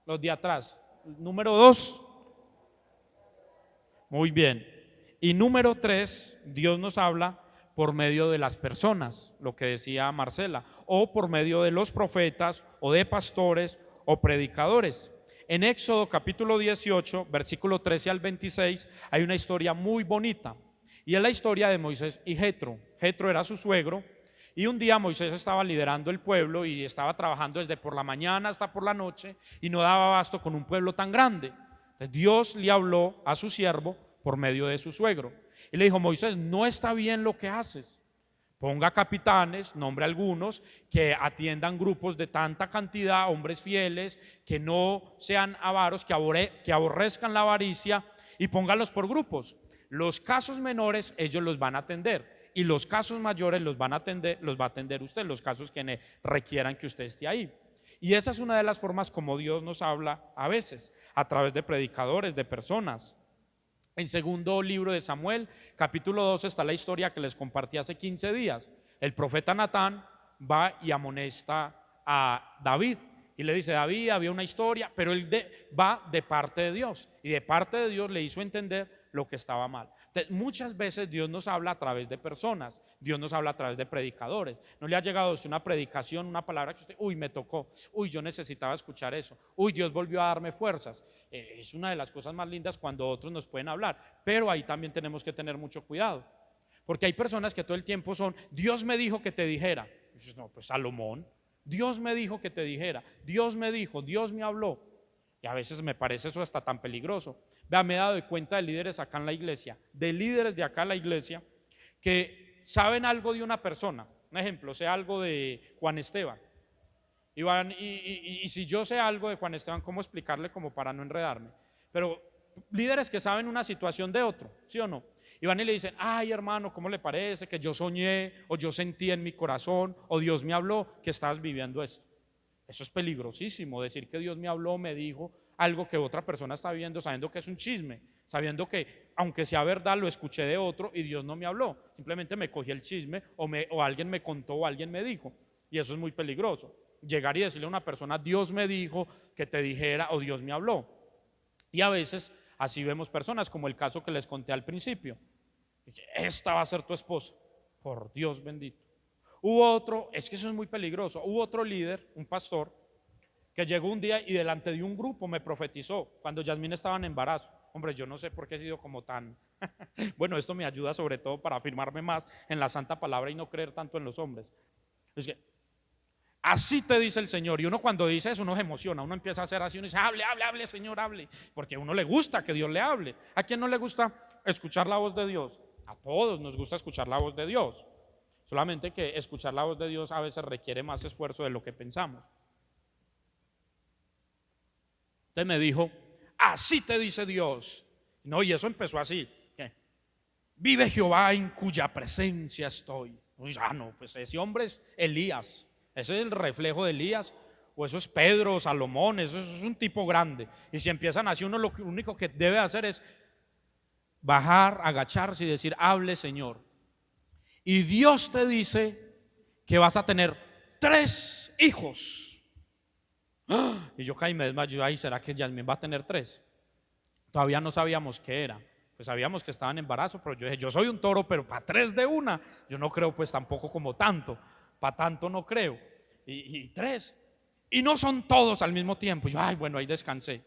los de atrás. Número 2, muy bien. Y número 3, Dios nos habla por medio de las personas, lo que decía Marcela, o por medio de los profetas, o de pastores, o predicadores. En Éxodo capítulo 18, versículo 13 al 26, hay una historia muy bonita, y es la historia de Moisés y Jetro. Jetro era su suegro, y un día Moisés estaba liderando el pueblo y estaba trabajando desde por la mañana hasta por la noche, y no daba abasto con un pueblo tan grande. Entonces Dios le habló a su siervo por medio de su suegro, y le dijo: Moisés, no está bien lo que haces. Ponga capitanes, nombre algunos, que atiendan grupos de tanta cantidad, hombres fieles, que no sean avaros, que aborrezcan la avaricia, y póngalos por grupos. Los casos menores ellos los van a atender, y los casos mayores los va a atender usted, los casos que requieran que usted esté ahí. Y esa es una de las formas como Dios nos habla a veces, a través de predicadores, de personas. En segundo libro de Samuel, capítulo 2, está la historia que les compartí hace 15 días. El profeta Natán va y amonesta a David y le dice: David, había una historia, pero él va de parte de Dios, y de parte de Dios le hizo entender lo que estaba mal. Entonces, muchas veces Dios nos habla a través de personas, Dios nos habla a través de predicadores. ¿No le ha llegado a usted una predicación, una palabra que usted, uy, me tocó, uy, yo necesitaba escuchar eso, uy, Dios volvió a darme fuerzas? Es una de las cosas más lindas cuando otros nos pueden hablar, pero ahí también tenemos que tener mucho cuidado, porque hay personas que todo el tiempo son: Dios me dijo que te dijera. Y dices: no, pues Salomón, Dios me dijo que te dijera, Dios me dijo, Dios me habló. Y a veces me parece eso hasta tan peligroso. Vea, me he dado cuenta de líderes acá en la iglesia, de líderes de acá en la iglesia, que saben algo de una persona. Un ejemplo, sé algo de Juan Esteban, Y si yo sé algo de Juan Esteban, ¿cómo explicarle como para no enredarme? Pero líderes que saben una situación de otro, ¿sí o no? Y van y le dicen, ay hermano, ¿cómo le parece que yo soñé o yo sentí en mi corazón o Dios me habló que estabas viviendo esto? Eso es peligrosísimo, decir que Dios me habló, me dijo algo que otra persona está viviendo, sabiendo que es un chisme, sabiendo que aunque sea verdad lo escuché de otro y Dios no me habló, simplemente me cogí el chisme o alguien me contó o alguien me dijo, y eso es muy peligroso. Llegar y decirle a una persona, Dios me dijo que te dijera o Dios me habló. Y a veces así vemos personas, como el caso que les conté al principio. Esta va a ser tu esposa, por Dios bendito. Hubo otro, es que eso es muy peligroso, hubo otro líder, un pastor, que llegó un día y delante de un grupo me profetizó, cuando Yasmín estaba en embarazo. Hombre, yo no sé por qué he sido como tan... Bueno, esto me ayuda sobre todo para afirmarme más en la santa palabra y no creer tanto en los hombres. Es que, así te dice el Señor, y uno cuando dice eso, uno se emociona, uno empieza a hacer así, uno dice, hable, Señor, hable, porque a uno le gusta que Dios le hable. ¿A quién no le gusta escuchar la voz de Dios? A todos nos gusta escuchar la voz de Dios, solamente que escuchar la voz de Dios a veces requiere más esfuerzo de lo que pensamos. Entonces me dijo, así te dice Dios. No, y eso empezó así, ¿qué? Vive Jehová en cuya presencia estoy. No, pues ese hombre es Elías. Ese es el reflejo de Elías, o eso es Pedro, Salomón, eso es un tipo grande. Y si empiezan así, uno lo único que debe hacer es bajar, agacharse y decir, hable Señor. Y Dios te dice que vas a tener 3 hijos. Y yo caí y me desmayé, ay, ¿será que Yasmín va a tener 3? Todavía no sabíamos qué era. Pues sabíamos que estaban en embarazo, pero yo dije, yo soy un toro, pero para 3 de una, yo no creo pues tampoco como tanto. Para tanto no creo. Y 3. Y no son todos al mismo tiempo. Yo, ay, bueno, ahí descansé.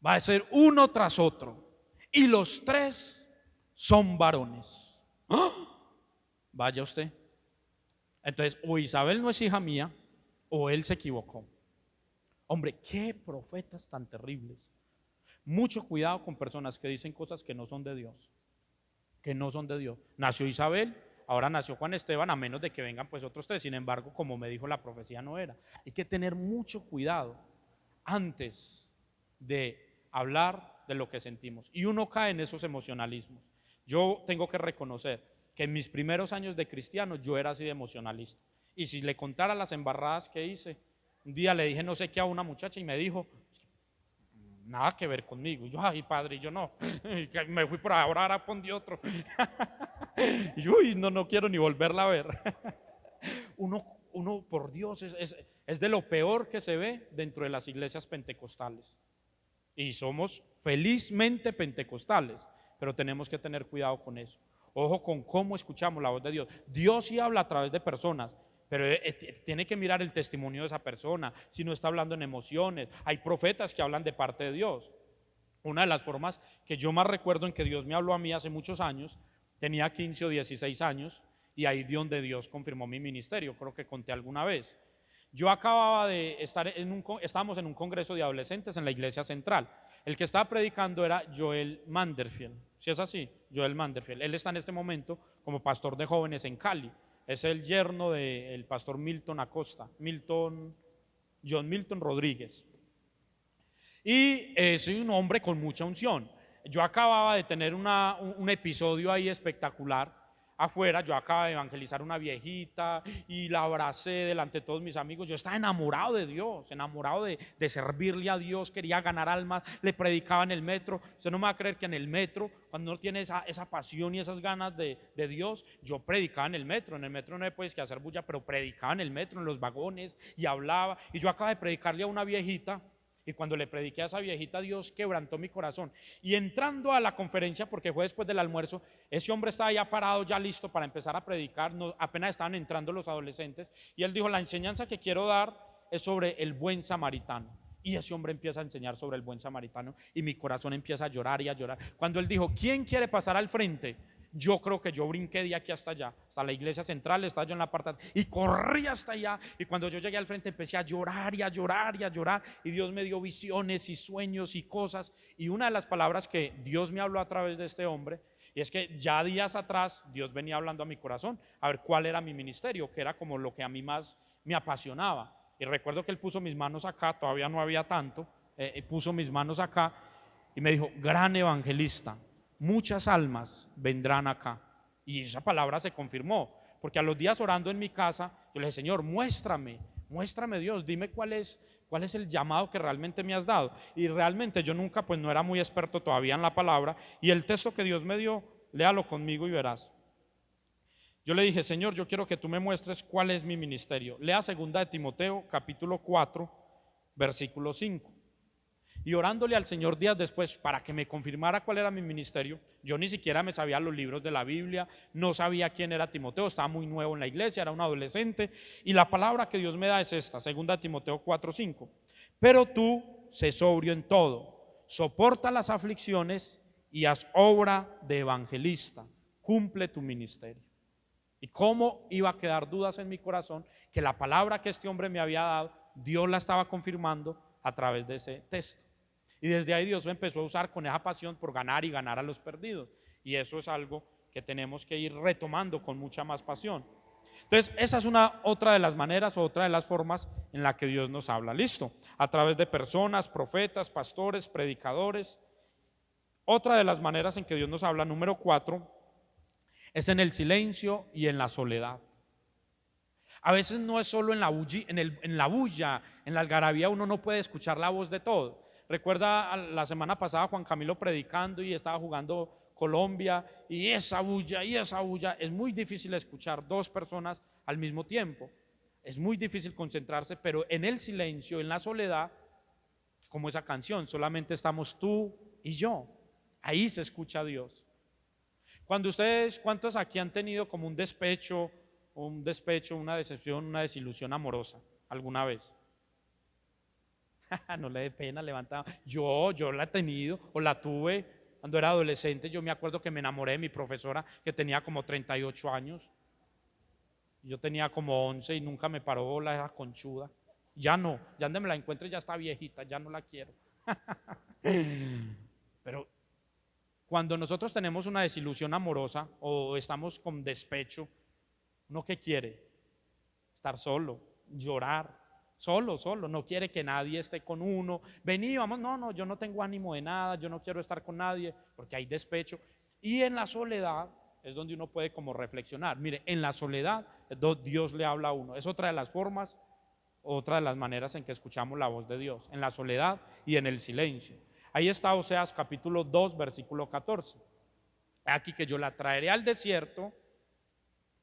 Va a ser uno tras otro. Y los 3 son varones. ¡Ah! Vaya usted. Entonces, o Isabel no es hija mía, o él se equivocó. Hombre, qué profetas tan terribles. Mucho cuidado con personas que dicen cosas que no son de Dios. Que no son de Dios. Nació Isabel. Ahora nació Juan Esteban, a menos de que vengan pues otros 3. Sin embargo, como me dijo la profecía, no era. Hay que tener mucho cuidado antes de hablar de lo que sentimos. Y uno cae en esos emocionalismos. Yo tengo que reconocer que en mis primeros años de cristiano yo era así de emocionalista. Y si le contara las embarradas que hice, un día le dije no sé qué a una muchacha y me dijo, nada que ver conmigo. Y yo, ay padre, y yo no, me fui por ahora, ahora pondí otro. Y yo, uy, no quiero ni volverla a ver. Uno por Dios, es de lo peor que se ve dentro de las iglesias pentecostales. Y somos felizmente pentecostales, pero tenemos que tener cuidado con eso. Ojo con cómo escuchamos la voz de Dios. Dios sí habla a través de personas, pero tiene que mirar el testimonio de esa persona, si no está hablando en emociones. Hay profetas que hablan de parte de Dios. Una de las formas que yo más recuerdo en que Dios me habló a mí hace muchos años, tenía 15 o 16 años, y ahí donde Dios confirmó mi ministerio, creo que conté alguna vez. Yo acababa de estar estábamos en un congreso de adolescentes en la iglesia central. El que estaba predicando era Joel Manderfield, si es así, Joel Manderfield. Él está en este momento como pastor de jóvenes en Cali. Es el yerno del pastor Milton Acosta, John Milton Rodríguez. Y es un hombre con mucha unción. Yo acababa de tener un episodio ahí espectacular afuera. Yo acababa de evangelizar una viejita y la abracé delante de todos mis amigos. Yo estaba enamorado de Dios, enamorado de servirle a Dios, quería ganar almas, le predicaba en el metro. Usted no me va a creer que en el metro, cuando uno tiene esa pasión y esas ganas de Dios, yo predicaba en el metro. En el metro no hay pues que hacer bulla, pero predicaba en el metro, en los vagones, y hablaba. Y yo acababa de predicarle a una viejita. Y cuando le prediqué a esa viejita, Dios quebrantó mi corazón. Y entrando a la conferencia, porque fue después del almuerzo, ese hombre estaba ya parado, ya listo para empezar a predicar. Apenas estaban entrando los adolescentes. Y él dijo, la enseñanza que quiero dar es sobre el buen samaritano. Y ese hombre empieza a enseñar sobre el buen samaritano. Y mi corazón empieza a llorar y a llorar. Cuando él dijo, ¿quién quiere pasar al frente? Yo creo que yo brinqué de aquí hasta allá, hasta la iglesia central, estaba yo en la parte y corrí hasta allá. Y cuando yo llegué al frente empecé a llorar y a llorar y a llorar. Y Dios me dio visiones y sueños y cosas. Y una de las palabras que Dios me habló a través de este hombre, y es que ya días atrás Dios venía hablando a mi corazón a ver cuál era mi ministerio, que era como lo que a mí más me apasionaba. Y recuerdo que él puso mis manos acá, todavía no había tanto, puso mis manos acá y me dijo, gran evangelista, muchas almas vendrán acá. Y esa palabra se confirmó, porque a los días orando en mi casa, yo le dije, Señor, muéstrame Dios, dime cuál es el llamado que realmente me has dado. Y realmente yo nunca, pues no era muy experto todavía en la palabra, y el texto que Dios me dio, léalo conmigo y verás. Yo le dije, Señor, yo quiero que tú me muestres cuál es mi ministerio. Lea 2 de Timoteo, capítulo 4, versículo 5. Y orándole al Señor días después para que me confirmara cuál era mi ministerio, yo ni siquiera me sabía los libros de la Biblia, no sabía quién era Timoteo, estaba muy nuevo en la iglesia, era un adolescente, y la palabra que Dios me da es esta, 2 de Timoteo 4, 5. Pero tú sé sobrio en todo, soporta las aflicciones y haz obra de evangelista, cumple tu ministerio. ¿Y cómo iba a quedar dudas en mi corazón que la palabra que este hombre me había dado, Dios la estaba confirmando a través de ese texto? Y desde ahí Dios me empezó a usar con esa pasión por ganar y ganar a los perdidos. Y eso es algo que tenemos que ir retomando con mucha más pasión. Entonces, esa es otra de las maneras, otra de las formas en la que Dios nos habla. ¿Listo? A través de personas, profetas, pastores, predicadores. Otra de las maneras en que Dios nos habla, número 4, es en el silencio y en la soledad. A veces no es solo en la bulla, en la algarabía uno no puede escuchar la voz de todo. Recuerda la semana pasada Juan Camilo predicando y estaba jugando Colombia y esa bulla, es muy difícil escuchar dos personas al mismo tiempo. Es muy difícil concentrarse, pero en el silencio, en la soledad, como esa canción, solamente estamos tú y yo. Ahí se escucha a Dios. ¿Cuántos aquí han tenido como un despecho, una decepción, una desilusión amorosa alguna vez? No le dé pena levantar. Yo la he tenido o la tuve cuando era adolescente. Yo me acuerdo que me enamoré de mi profesora que tenía como 38 años. Yo tenía como 11 y nunca me paró la conchuda. Ya no, ya donde me la encuentre ya está viejita, ya no la quiero. Pero cuando nosotros tenemos una desilusión amorosa o estamos con despecho, ¿uno qué quiere? Estar solo, llorar, solo, no quiere que nadie esté con uno. Vení, vamos, no, yo no tengo ánimo de nada, yo no quiero estar con nadie porque hay despecho. Y en la soledad es donde uno puede como reflexionar. Mire, en la soledad Dios le habla a uno. Es otra de las formas, otra de las maneras en que escuchamos la voz de Dios, en la soledad y en el silencio. Ahí está Oseas capítulo 2, versículo 14. Aquí que yo la traeré al desierto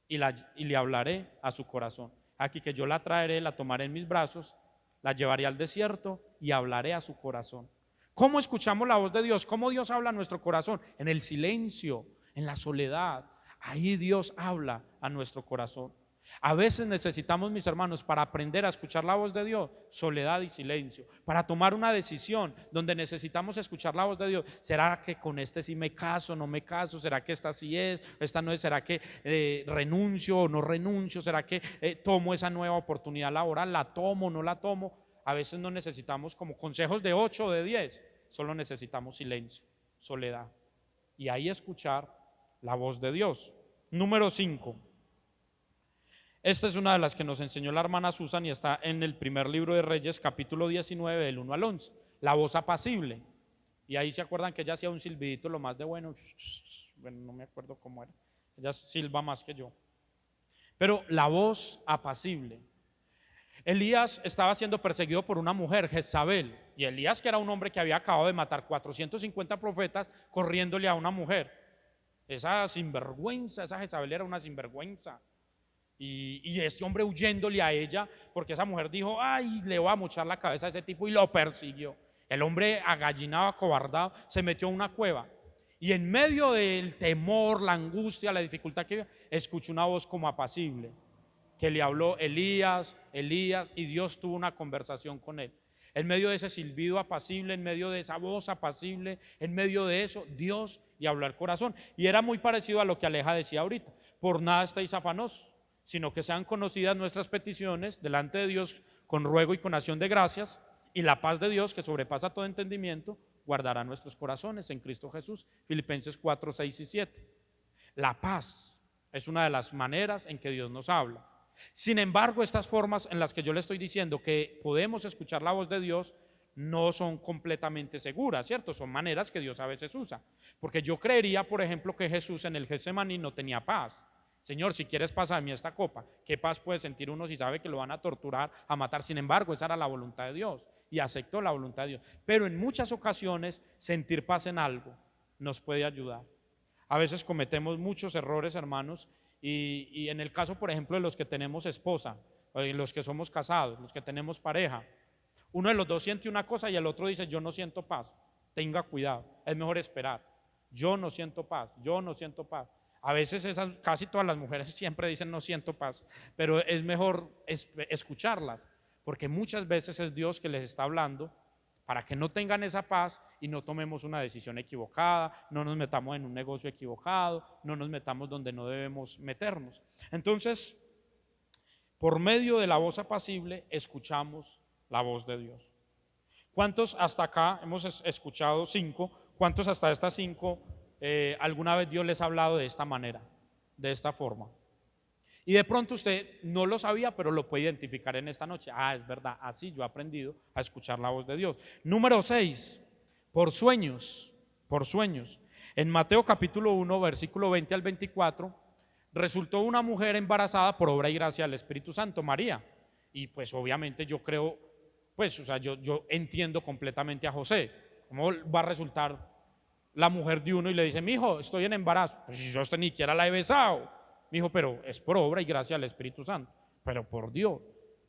y le hablaré a su corazón. Aquí que yo la traeré, la tomaré en mis brazos, la llevaré al desierto y hablaré a su corazón. ¿Cómo escuchamos la voz de Dios? ¿Cómo Dios habla a nuestro corazón? En el silencio, en la soledad. Ahí Dios habla a nuestro corazón. A veces necesitamos, mis hermanos, para aprender a escuchar la voz de Dios, soledad y silencio. Para tomar una decisión donde necesitamos escuchar la voz de Dios. ¿Será que con este sí me caso, no me caso? ¿Será que esta sí es, esta no es? ¿Será que renuncio o no renuncio? ¿Será que tomo esa nueva oportunidad laboral? ¿La tomo o no la tomo? A veces no necesitamos como consejos de 8 o de 10. Solo necesitamos silencio, soledad. Y ahí escuchar la voz de Dios. Número 5. Esta es una de las que nos enseñó la hermana Susan y está en el primer libro de Reyes, capítulo 19, del 1 al 11. La voz apacible. Y ahí se acuerdan que ella hacía un silbidito lo más de bueno. Bueno, no me acuerdo cómo era. Ella silba más que yo. Pero la voz apacible. Elías estaba siendo perseguido por una mujer, Jezabel. Y Elías, que era un hombre que había acabado de matar 450 profetas, corriéndole a una mujer. Esa sinvergüenza, esa Jezabel era una sinvergüenza. Y este hombre huyéndole a ella, porque esa mujer dijo, ay, le voy a mochar la cabeza a ese tipo, y lo persiguió. El hombre agallinado, acobardado, se metió a una cueva. Y en medio del temor, la angustia, la dificultad que había, escuchó una voz como apacible, que le habló Elías, y Dios tuvo una conversación con él. En medio de ese silbido apacible, en medio de esa voz apacible, en medio de eso, Dios le habló al corazón. Y era muy parecido a lo que Aleja decía ahorita: por nada estáis afanosos, sino que sean conocidas nuestras peticiones delante de Dios con ruego y con acción de gracias, y la paz de Dios, que sobrepasa todo entendimiento, guardará nuestros corazones en Cristo Jesús. Filipenses 4, 6 y 7. La paz es una de las maneras en que Dios nos habla. Sin embargo, estas formas en las que yo le estoy diciendo que podemos escuchar la voz de Dios no son completamente seguras, ¿cierto? Son maneras que Dios a veces usa. Porque yo creería, por ejemplo, que Jesús en el Getsemaní no tenía paz. Señor, si quieres pasa de mí esta copa. ¿Qué paz puede sentir uno si sabe que lo van a torturar, a matar? Sin embargo, esa era la voluntad de Dios y aceptó la voluntad de Dios. Pero en muchas ocasiones sentir paz en algo nos puede ayudar. A veces cometemos muchos errores, hermanos, y en el caso, por ejemplo, de los que tenemos esposa, los que somos casados, los que tenemos pareja, uno de los dos siente una cosa y el otro dice, yo no siento paz. Tenga cuidado, es mejor esperar. Yo no siento paz, yo no siento paz. A veces casi todas las mujeres siempre dicen no siento paz, pero es mejor escucharlas, porque muchas veces es Dios que les está hablando para que no tengan esa paz y no tomemos una decisión equivocada, no nos metamos en un negocio equivocado, no nos metamos donde no debemos meternos. Entonces, por medio de la voz apacible escuchamos la voz de Dios. ¿Cuántos hasta acá hemos escuchado 5? ¿Cuántos hasta estas 5 alguna vez Dios les ha hablado de esta manera, de esta forma? Y de pronto usted no lo sabía, pero lo puede identificar en esta noche. Ah, es verdad, así yo he aprendido a escuchar la voz de Dios. Número 6, por sueños, por sueños. En Mateo capítulo 1, versículo 20 al 24, resultó una mujer embarazada por obra y gracia del Espíritu Santo, María. Y pues obviamente yo creo, pues o sea, yo entiendo completamente a José. ¿Cómo va a resultar la mujer de uno y le dice, mi hijo, estoy en embarazo? Pues yo ni siquiera la he besado. Mi hijo, pero es por obra y gracia del Espíritu Santo. Pero por Dios,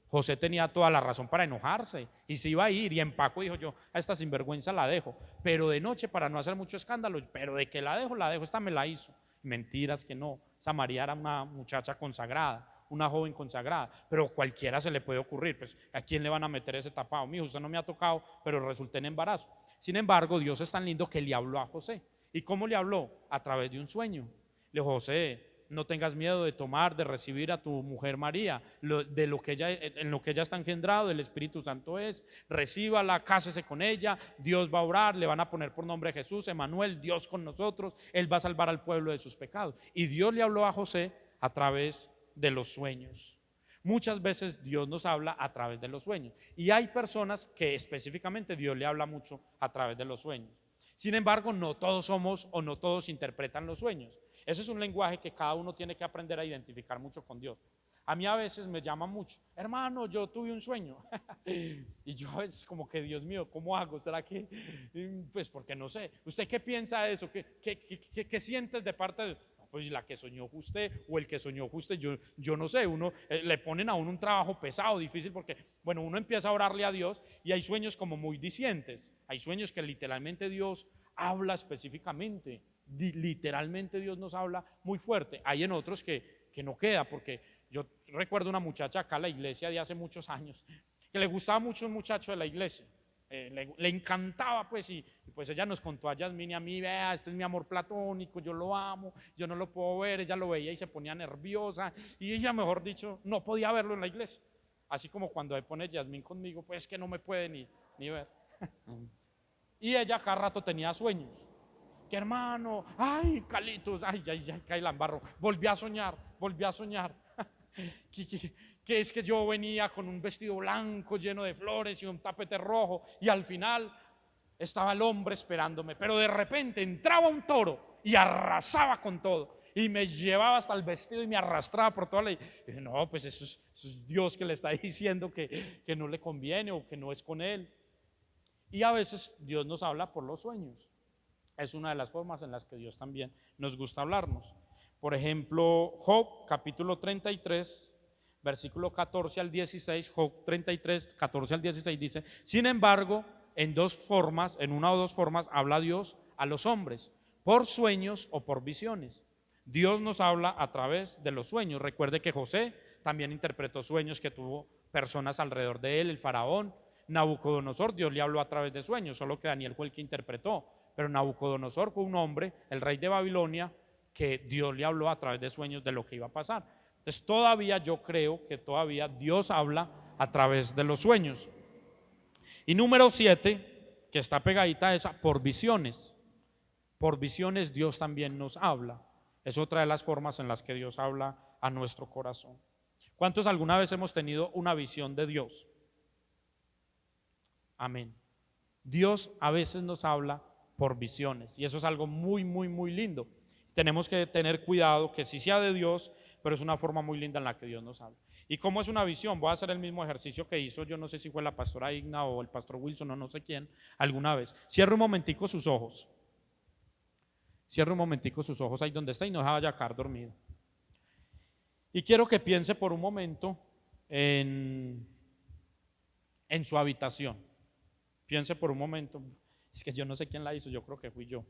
José tenía toda la razón para enojarse y se iba a ir y empacó y dijo, yo a esta sinvergüenza la dejo, pero de noche para no hacer mucho escándalo, pero de que la dejo, esta me la hizo. Mentiras que no, esa María era una muchacha consagrada, una joven consagrada, pero cualquiera se le puede ocurrir, pues ¿a quién le van a meter ese tapado? Mi hijo, usted no me ha tocado, pero resulté en embarazo. Sin embargo, Dios es tan lindo que le habló a José. ¿Y cómo le habló? A través de un sueño. Le dijo, José, no tengas miedo de tomar, de recibir a tu mujer María, en lo que ella está engendrado, el Espíritu Santo es, recíbala, cásese con ella, Dios va a orar, le van a poner por nombre Jesús, Emmanuel, Dios con nosotros, Él va a salvar al pueblo de sus pecados. Y Dios le habló a José a través de los sueños. Muchas veces Dios nos habla a través de los sueños, y hay personas que específicamente Dios le habla mucho a través de los sueños. Sin embargo, no todos somos o no todos interpretan los sueños. Ese es un lenguaje que cada uno tiene que aprender a identificar mucho con Dios. A mí a veces me llama mucho, hermano, yo tuve un sueño. Y yo a veces como que, Dios mío, ¿cómo hago? ¿Será que? Pues porque no sé. ¿Usted qué piensa de eso? ¿Qué sientes de parte de Dios? Pues la que soñó usted o el que soñó usted, yo no sé. Uno le ponen a uno un trabajo pesado, difícil, porque bueno, uno empieza a orarle a Dios y hay sueños como muy dicientes. Hay sueños que literalmente Dios habla específicamente. Literalmente Dios nos habla muy fuerte. Hay en otros que no queda, porque yo recuerdo una muchacha acá en la iglesia de hace muchos años que le gustaba mucho un muchacho de la iglesia, le encantaba pues, y pues ella nos contó a Yasmín y a mí, vea, este es mi amor platónico, yo lo amo, yo no lo puedo ver. Ella lo veía y se ponía nerviosa y ella, mejor dicho, no podía verlo en la iglesia, así como cuando se pone Yasmín conmigo, pues que no me puede ni ver. Y ella cada rato tenía sueños. Que hermano, ay, Calitos, ay, caí la embarro. Volví a soñar. que es que yo venía con un vestido blanco lleno de flores y un tapete rojo, y al final estaba el hombre esperándome, pero de repente entraba un toro y arrasaba con todo, y me llevaba hasta el vestido y me arrastraba por toda la... Y dije, no, pues eso es Dios que le está diciendo que no le conviene o que no es con él. Y a veces Dios nos habla por los sueños. Es una de las formas en las que Dios también nos gusta hablarnos. Por ejemplo, Job capítulo 33, versículo 14 al 16, Job 33, 14 al 16 dice, sin embargo, en una o dos formas habla Dios a los hombres, por sueños o por visiones. Dios nos habla a través de los sueños. Recuerde que José también interpretó sueños que tuvo personas alrededor de él, el faraón. Nabucodonosor, Dios le habló a través de sueños, solo que Daniel fue el que interpretó. Pero Nabucodonosor fue un hombre, el rey de Babilonia, que Dios le habló a través de sueños de lo que iba a pasar. Entonces todavía yo creo que todavía Dios habla a través de los sueños. Y número 7, que está pegadita a esa, por visiones. Por visiones Dios también nos habla. Es otra de las formas en las que Dios habla a nuestro corazón. ¿Cuántos alguna vez hemos tenido una visión de Dios? Amén. Dios a veces nos habla por visiones y eso es algo muy, muy, muy lindo. Tenemos que tener cuidado que sí sea de Dios, pero es una forma muy linda en la que Dios nos habla. ¿Y cómo es una visión? Voy a hacer el mismo ejercicio que hizo, yo no sé si fue la pastora Igna o el pastor Wilson o no sé quién, alguna vez. Cierre un momentico sus ojos. Cierre un momentico sus ojos ahí donde está y no se vaya a quedar dormido. Y quiero que piense por un momento en su habitación. Piense por un momento, es que yo no sé quién la hizo, yo creo que fui yo.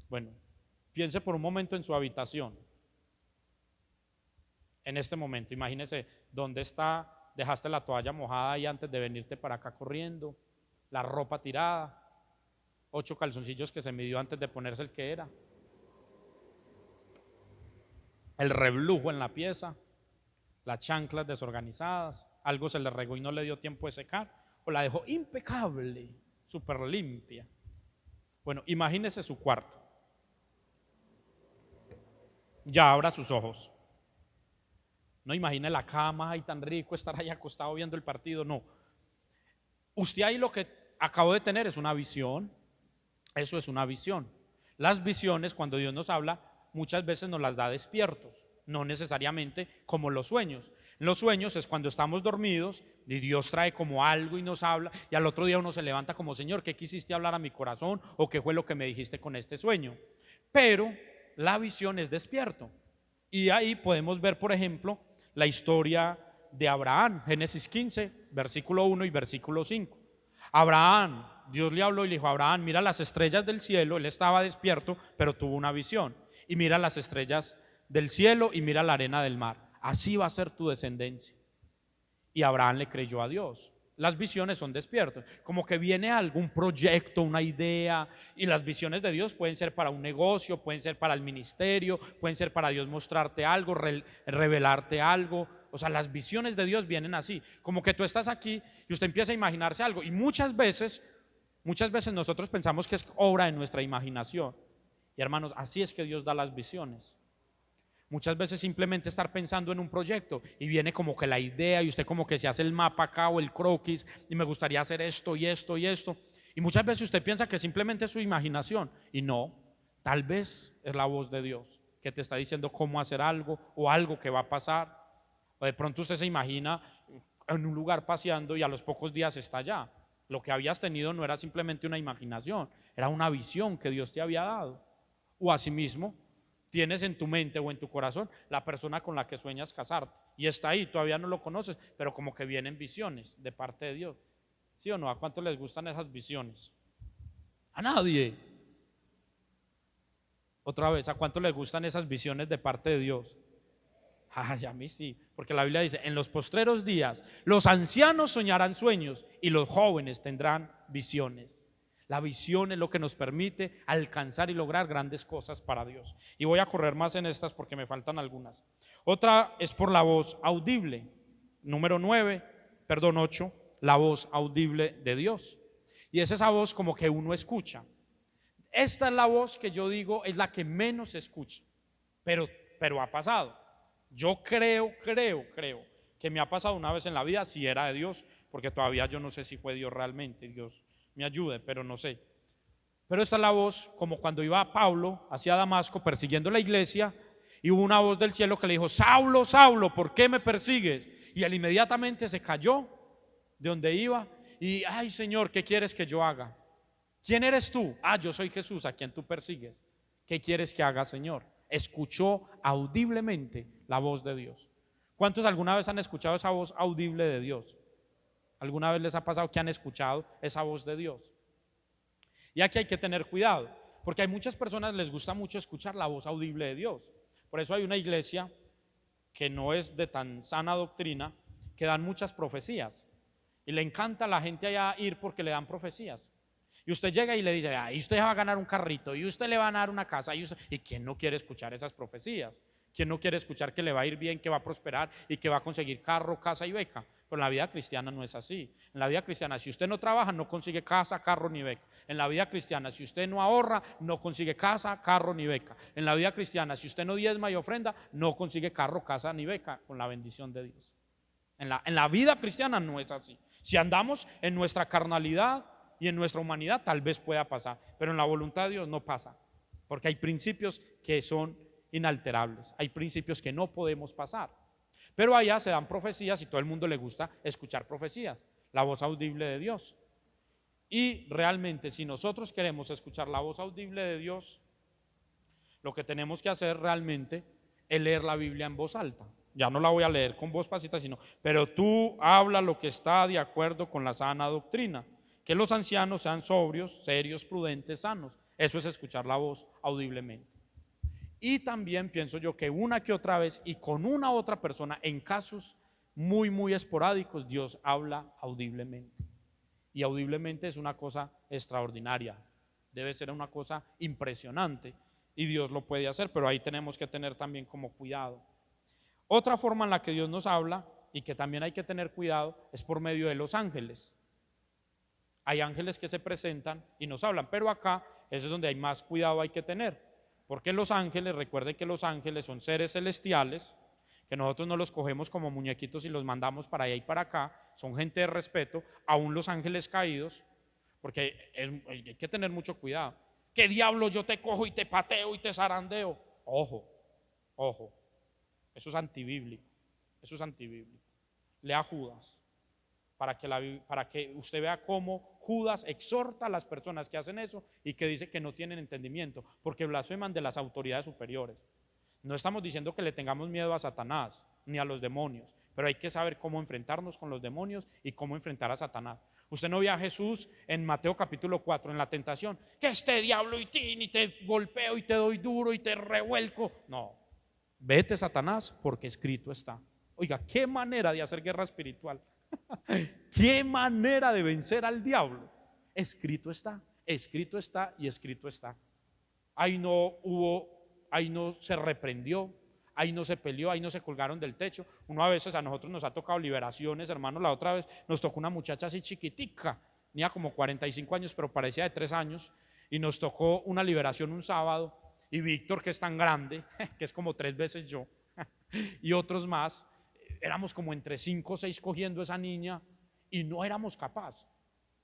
Bueno, piense por un momento en su habitación. En este momento, imagínese dónde está, dejaste la toalla mojada ahí antes de venirte para acá corriendo, la ropa tirada, 8 calzoncillos que se midió antes de ponerse el que era, el reblujo en la pieza, las chanclas desorganizadas, algo se le regó y no le dio tiempo de secar, o la dejó impecable, súper limpia. Bueno, imagínese su cuarto. Ya abra sus ojos. No imagine la cama, ay tan rico estar ahí acostado viendo el partido, no. Usted ahí lo que acabo de tener es una visión, eso es una visión. Las visiones, cuando Dios nos habla, muchas veces nos las da despiertos, no necesariamente como los sueños. Los sueños es cuando estamos dormidos y Dios trae como algo y nos habla y al otro día uno se levanta como, Señor, ¿qué quisiste hablar a mi corazón? ¿O qué fue lo que me dijiste con este sueño? Pero la visión es despierto. Y ahí podemos ver, por ejemplo, la historia de Abraham, Génesis 15, versículo 1 y versículo 5. Abraham, Dios le habló y le dijo a Abraham, mira las estrellas del cielo, él estaba despierto, pero tuvo una visión. Y mira las estrellas del cielo y mira la arena del mar. Así va a ser tu descendencia. Y Abraham le creyó a Dios. Las visiones son despiertos, como que viene algún proyecto, una idea, y las visiones de Dios pueden ser para un negocio, pueden ser para el ministerio, pueden ser para Dios mostrarte algo, revelarte algo. O sea, las visiones de Dios vienen así, como que tú estás aquí y usted empieza a imaginarse algo, y muchas veces nosotros pensamos que es obra de nuestra imaginación. Y hermanos, así es que Dios da las visiones. Muchas veces simplemente estar pensando en un proyecto y viene como que la idea y usted como que se hace el mapa acá o el croquis y me gustaría hacer esto y esto y esto. Y muchas veces usted piensa que simplemente es su imaginación y no, tal vez es la voz de Dios que te está diciendo cómo hacer algo o algo que va a pasar. O de pronto usted se imagina en un lugar paseando y a los pocos días está allá. Lo que habías tenido no era simplemente una imaginación, era una visión que Dios te había dado. O asimismo, tienes en tu mente o en tu corazón la persona con la que sueñas casarte y está ahí, todavía no lo conoces, pero como que vienen visiones de parte de Dios. ¿Sí o no? ¿A cuánto les gustan esas visiones? A nadie. Otra vez, ¿a cuánto les gustan esas visiones de parte de Dios? Ay, a mí sí, porque la Biblia dice, en los postreros días los ancianos soñarán sueños y los jóvenes tendrán visiones. La visión es lo que nos permite alcanzar y lograr grandes cosas para Dios. Y voy a correr más en estas porque me faltan algunas. Otra es por la voz audible. Número 8, la voz audible de Dios. Y es esa voz como que uno escucha. Esta es la voz que yo digo es la que menos se escucha, pero ha pasado. Yo creo que me ha pasado una vez en la vida, si era de Dios, porque todavía yo no sé si fue Dios realmente, Dios me ayude, pero no sé. Pero esta es la voz, como cuando iba Pablo hacia Damasco persiguiendo la iglesia, y hubo una voz del cielo que le dijo, Saulo, Saulo, ¿por qué me persigues? Y él inmediatamente se cayó de donde iba y, ay Señor, ¿qué quieres que yo haga? ¿Quién eres tú? Ah, yo soy Jesús, a quien tú persigues. ¿Qué quieres que haga, Señor? Escuchó audiblemente la voz de Dios. ¿Cuántos alguna vez han escuchado esa voz audible de Dios? ¿Alguna vez les ha pasado que han escuchado esa voz de Dios? Y aquí hay que tener cuidado, porque hay muchas personas les gusta mucho escuchar la voz audible de Dios. Por eso hay una iglesia que no es de tan sana doctrina, que dan muchas profecías. Y le encanta a la gente allá ir porque le dan profecías. Y usted llega y le dice, y usted va a ganar un carrito, y usted le va a ganar una casa. ¿Y quién no quiere escuchar esas profecías? ¿Quién no quiere escuchar que le va a ir bien, que va a prosperar y que va a conseguir carro, casa y beca? Pero en la vida cristiana no es así. En la vida cristiana, si usted no trabaja, no consigue casa, carro ni beca. En la vida cristiana, si usted no ahorra, no consigue casa, carro ni beca. En la vida cristiana, si usted no diezma y ofrenda, no consigue carro, casa ni beca, con la bendición de Dios. En la vida cristiana no es así. Si andamos en nuestra carnalidad y en nuestra humanidad, tal vez pueda pasar, pero en la voluntad de Dios no pasa, porque hay principios que son inalterables, hay principios que no podemos pasar. Pero allá se dan profecías y todo el mundo le gusta escuchar profecías, la voz audible de Dios. Y realmente, si nosotros queremos escuchar la voz audible de Dios, lo que tenemos que hacer realmente es leer la Biblia en voz alta. Ya no la voy a leer con voz pasita, sino, pero tú habla lo que está de acuerdo con la sana doctrina, que los ancianos sean sobrios, serios, prudentes, sanos. Eso es escuchar la voz audiblemente. Y también pienso yo que una que otra vez y con una otra persona, en casos muy, muy esporádicos, Dios habla audiblemente. Y audiblemente es una cosa extraordinaria, debe ser una cosa impresionante y Dios lo puede hacer, pero ahí tenemos que tener también como cuidado. Otra forma en la que Dios nos habla y que también hay que tener cuidado es por medio de los ángeles. Hay ángeles que se presentan y nos hablan, pero acá eso es donde hay más cuidado hay que tener, porque los ángeles, recuerden que los ángeles son seres celestiales, que nosotros no los cogemos como muñequitos y los mandamos para allá y para acá, son gente de respeto, aún los ángeles caídos, porque hay que tener mucho cuidado. ¿Qué diablo yo te cojo y te pateo y te zarandeo? Ojo, ojo, eso es antibíblico, eso es antibíblico. Lea Judas, para que usted vea cómo Judas exhorta a las personas que hacen eso y que dice que no tienen entendimiento, porque blasfeman de las autoridades superiores. No estamos diciendo que le tengamos miedo a Satanás ni a los demonios, pero hay que saber cómo enfrentarnos con los demonios y cómo enfrentar a Satanás. Usted no ve a Jesús en Mateo capítulo 4 en la tentación, que este diablo y te golpeo y te doy duro y te revuelco. No, vete Satanás, porque escrito está. Oiga, qué manera de hacer guerra espiritual. Qué manera de vencer al diablo. Escrito está y escrito está. Ahí no se reprendió, ahí no se peleó, ahí no se colgaron del techo. Uno a veces, a nosotros nos ha tocado liberaciones, hermanos. La otra vez nos tocó una muchacha así chiquitica, tenía como 45 años, pero parecía de 3 años, y nos tocó una liberación un sábado, y Víctor, que es tan grande, que es como 3 veces yo, y otros más, éramos como entre 5 o 6 cogiendo a esa niña, y no éramos capaces.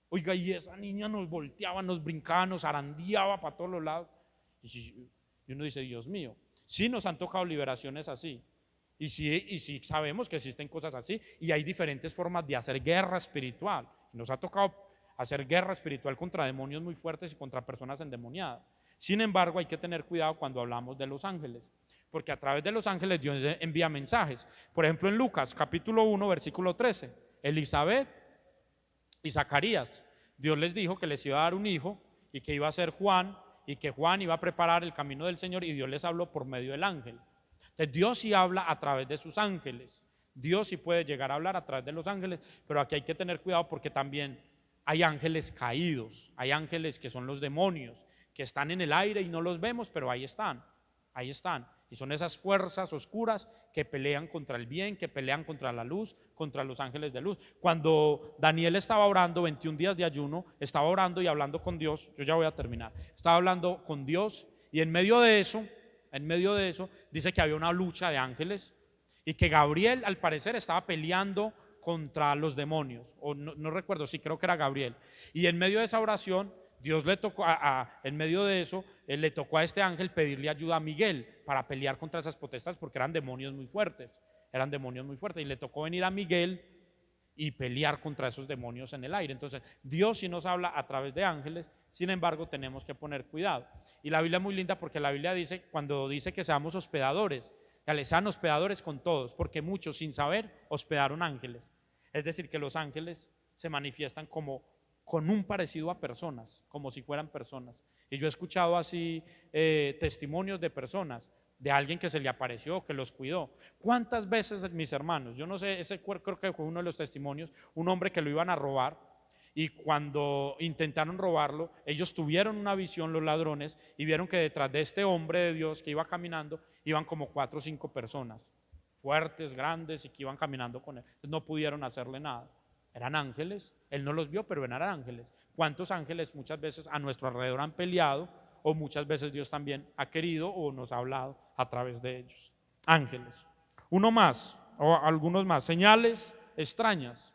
Oiga, y esa niña nos volteaba, nos brincaba, nos arandeaba para todos los lados, y uno dice, Dios mío, sí nos han tocado liberaciones así, y sí sabemos que existen cosas así, y hay diferentes formas de hacer guerra espiritual. Nos ha tocado hacer guerra espiritual contra demonios muy fuertes y contra personas endemoniadas. Sin embargo, hay que tener cuidado cuando hablamos de los ángeles, porque a través de los ángeles Dios envía mensajes. Por ejemplo, en Lucas capítulo 1 versículo 13, Elizabeth y Zacarías, Dios les dijo que les iba a dar un hijo y que iba a ser Juan, y que Juan iba a preparar el camino del Señor, y Dios les habló por medio del ángel. Entonces Dios sí habla a través de sus ángeles, Dios sí puede llegar a hablar a través de los ángeles, pero aquí hay que tener cuidado porque también hay ángeles caídos, hay ángeles que son los demonios, que están en el aire y no los vemos, pero ahí están, y son esas fuerzas oscuras que pelean contra el bien, que pelean contra la luz, contra los ángeles de luz. Cuando Daniel estaba orando 21 días de ayuno, estaba orando y hablando con Dios. Yo ya voy a terminar. Estaba hablando con Dios, y en medio de eso dice que había una lucha de ángeles y que Gabriel al parecer estaba peleando contra los demonios, o no recuerdo, sí, creo que era Gabriel. Y en medio de esa oración Dios le tocó en medio de eso, le tocó a este ángel pedirle ayuda a Miguel para pelear contra esas potestades, porque eran demonios muy fuertes, y le tocó venir a Miguel y pelear contra esos demonios en el aire. Entonces Dios sí nos habla a través de ángeles, sin embargo tenemos que poner cuidado. Y la Biblia es muy linda, porque la Biblia dice, cuando dice que seamos hospedadores, que sean hospedadores con todos, porque muchos sin saber hospedaron ángeles. Es decir, que los ángeles se manifiestan con un parecido a personas, como si fueran personas. Y yo he escuchado así testimonios de personas, de alguien que se le apareció, que los cuidó. ¿Cuántas veces, mis hermanos? Yo no sé, ese creo que fue uno de los testimonios, un hombre que lo iban a robar, y cuando intentaron robarlo, ellos tuvieron una visión, los ladrones, y vieron que detrás de este hombre de Dios que iba caminando, iban como 4 o 5 personas, fuertes, grandes, y que iban caminando con él. Entonces no pudieron hacerle nada. Eran ángeles, él no los vio, pero eran ángeles. ¿Cuántos ángeles muchas veces a nuestro alrededor han peleado, o muchas veces Dios también ha querido o nos ha hablado a través de ellos? Ángeles. Uno más, o algunos más. Señales extrañas,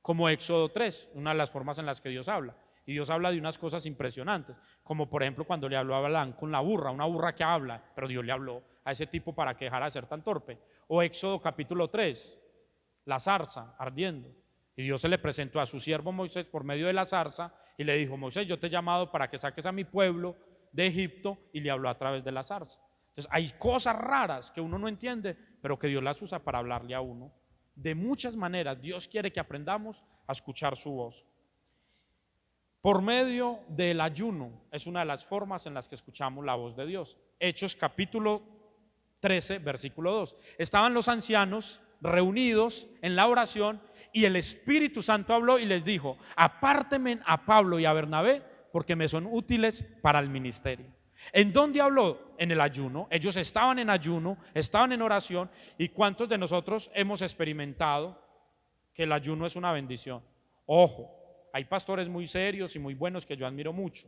como Éxodo 3, una de las formas en las que Dios habla. Y Dios habla de unas cosas impresionantes, como por ejemplo cuando le habló a Balaam con la burra, una burra que habla, pero Dios le habló a ese tipo para que dejara de ser tan torpe. O Éxodo capítulo 3, la zarza ardiendo. Y Dios se le presentó a su siervo Moisés por medio de la zarza y le dijo: Moisés, yo te he llamado para que saques a mi pueblo de Egipto, y le habló a través de la zarza. Entonces hay cosas raras que uno no entiende, pero que Dios las usa para hablarle a uno. De muchas maneras Dios quiere que aprendamos a escuchar su voz. Por medio del ayuno es una de las formas en las que escuchamos la voz de Dios. Hechos capítulo 13, versículo 2. Estaban los ancianos reunidos en la oración y el Espíritu Santo habló y les dijo: apártenme a Pablo y a Bernabé porque me son útiles para el ministerio. ¿En dónde habló? En el ayuno. Ellos estaban en ayuno, estaban en oración. ¿Y cuántos de nosotros hemos experimentado que el ayuno es una bendición? Ojo, hay pastores muy serios y muy buenos que yo admiro mucho.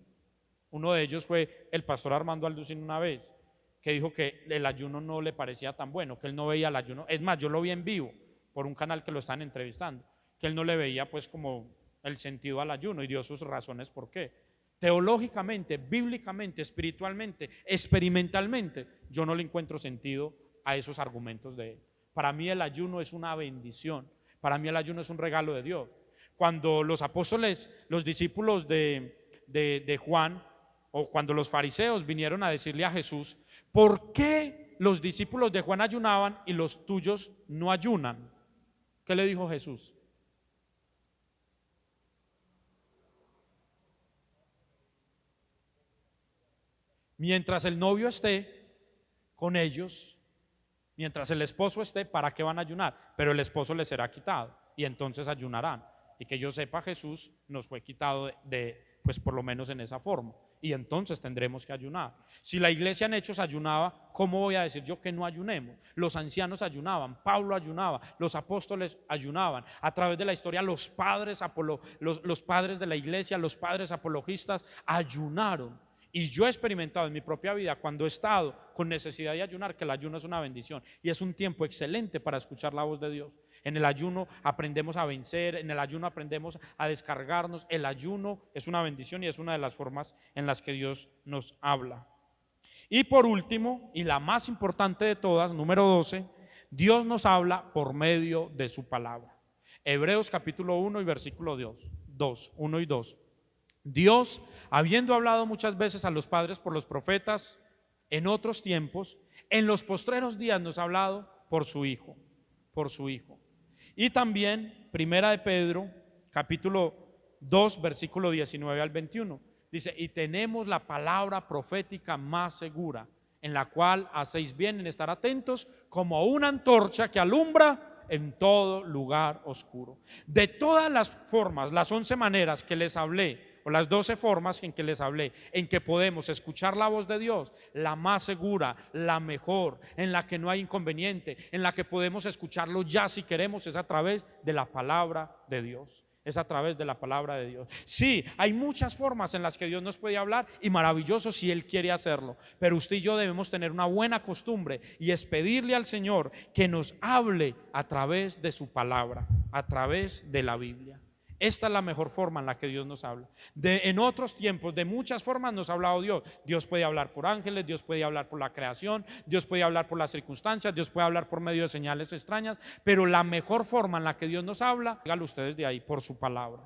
Uno de ellos fue el pastor Armando Alducín una vez, que dijo que el ayuno no le parecía tan bueno, que él no veía el ayuno. Es más, yo lo vi en vivo por un canal que lo están entrevistando, que él no le veía pues como el sentido al ayuno, y dio sus razones por qué. Teológicamente, bíblicamente, espiritualmente, experimentalmente, yo no le encuentro sentido a esos argumentos de él. Para mí el ayuno es una bendición, para mí el ayuno es un regalo de Dios. Cuando los apóstoles, los discípulos de Juan, o cuando los fariseos vinieron a decirle a Jesús: ¿por qué los discípulos de Juan ayunaban y los tuyos no ayunan? ¿Qué le dijo Jesús? Mientras el novio esté con ellos, mientras el esposo esté, ¿para qué van a ayunar? Pero el esposo les será quitado y entonces ayunarán. Y que yo sepa, Jesús nos fue quitado pues por lo menos en esa forma, y entonces tendremos que ayunar. Si la iglesia en Hechos ayunaba, ¿cómo voy a decir yo que no ayunemos? Los ancianos ayunaban, Pablo ayunaba, los apóstoles ayunaban. A través de la historia los padres de la iglesia, los padres apologistas ayunaron. Y yo he experimentado en mi propia vida, cuando he estado con necesidad de ayunar, que el ayuno es una bendición y es un tiempo excelente para escuchar la voz de Dios. En el ayuno aprendemos a vencer, en el ayuno aprendemos a descargarnos. El ayuno es una bendición y es una de las formas en las que Dios nos habla. Y por último, y la más importante de todas, número 12, Dios nos habla por medio de su palabra. Hebreos capítulo 1 y versículo 2, 1 y 2. Dios, habiendo hablado muchas veces a los padres por los profetas en otros tiempos, en los postreros días nos ha hablado por su Hijo, por su Hijo. Y también, primera de Pedro, capítulo 2, versículo 19 al 21, dice: y tenemos la palabra profética más segura, en la cual hacéis bien en estar atentos, como una antorcha que alumbra en todo lugar oscuro. De todas las formas, las 11 maneras que les hablé, o las 12 formas en que les hablé, en que podemos escuchar la voz de Dios, la más segura, la mejor, en la que no hay inconveniente, en la que podemos escucharlo ya si queremos, es a través de la palabra de Dios. Es a través de la palabra de Dios. Sí, hay muchas formas en las que Dios nos puede hablar, y maravilloso si Él quiere hacerlo, pero usted y yo debemos tener una buena costumbre, y es pedirle al Señor que nos hable a través de su palabra, a través de la Biblia. Esta es la mejor forma en la que Dios nos habla. En otros tiempos, de muchas formas nos ha hablado Dios. Dios puede hablar por ángeles, Dios puede hablar por la creación, Dios puede hablar por las circunstancias, Dios puede hablar por medio de señales extrañas, pero la mejor forma en la que Dios nos habla, díganlo ustedes de ahí, por su palabra,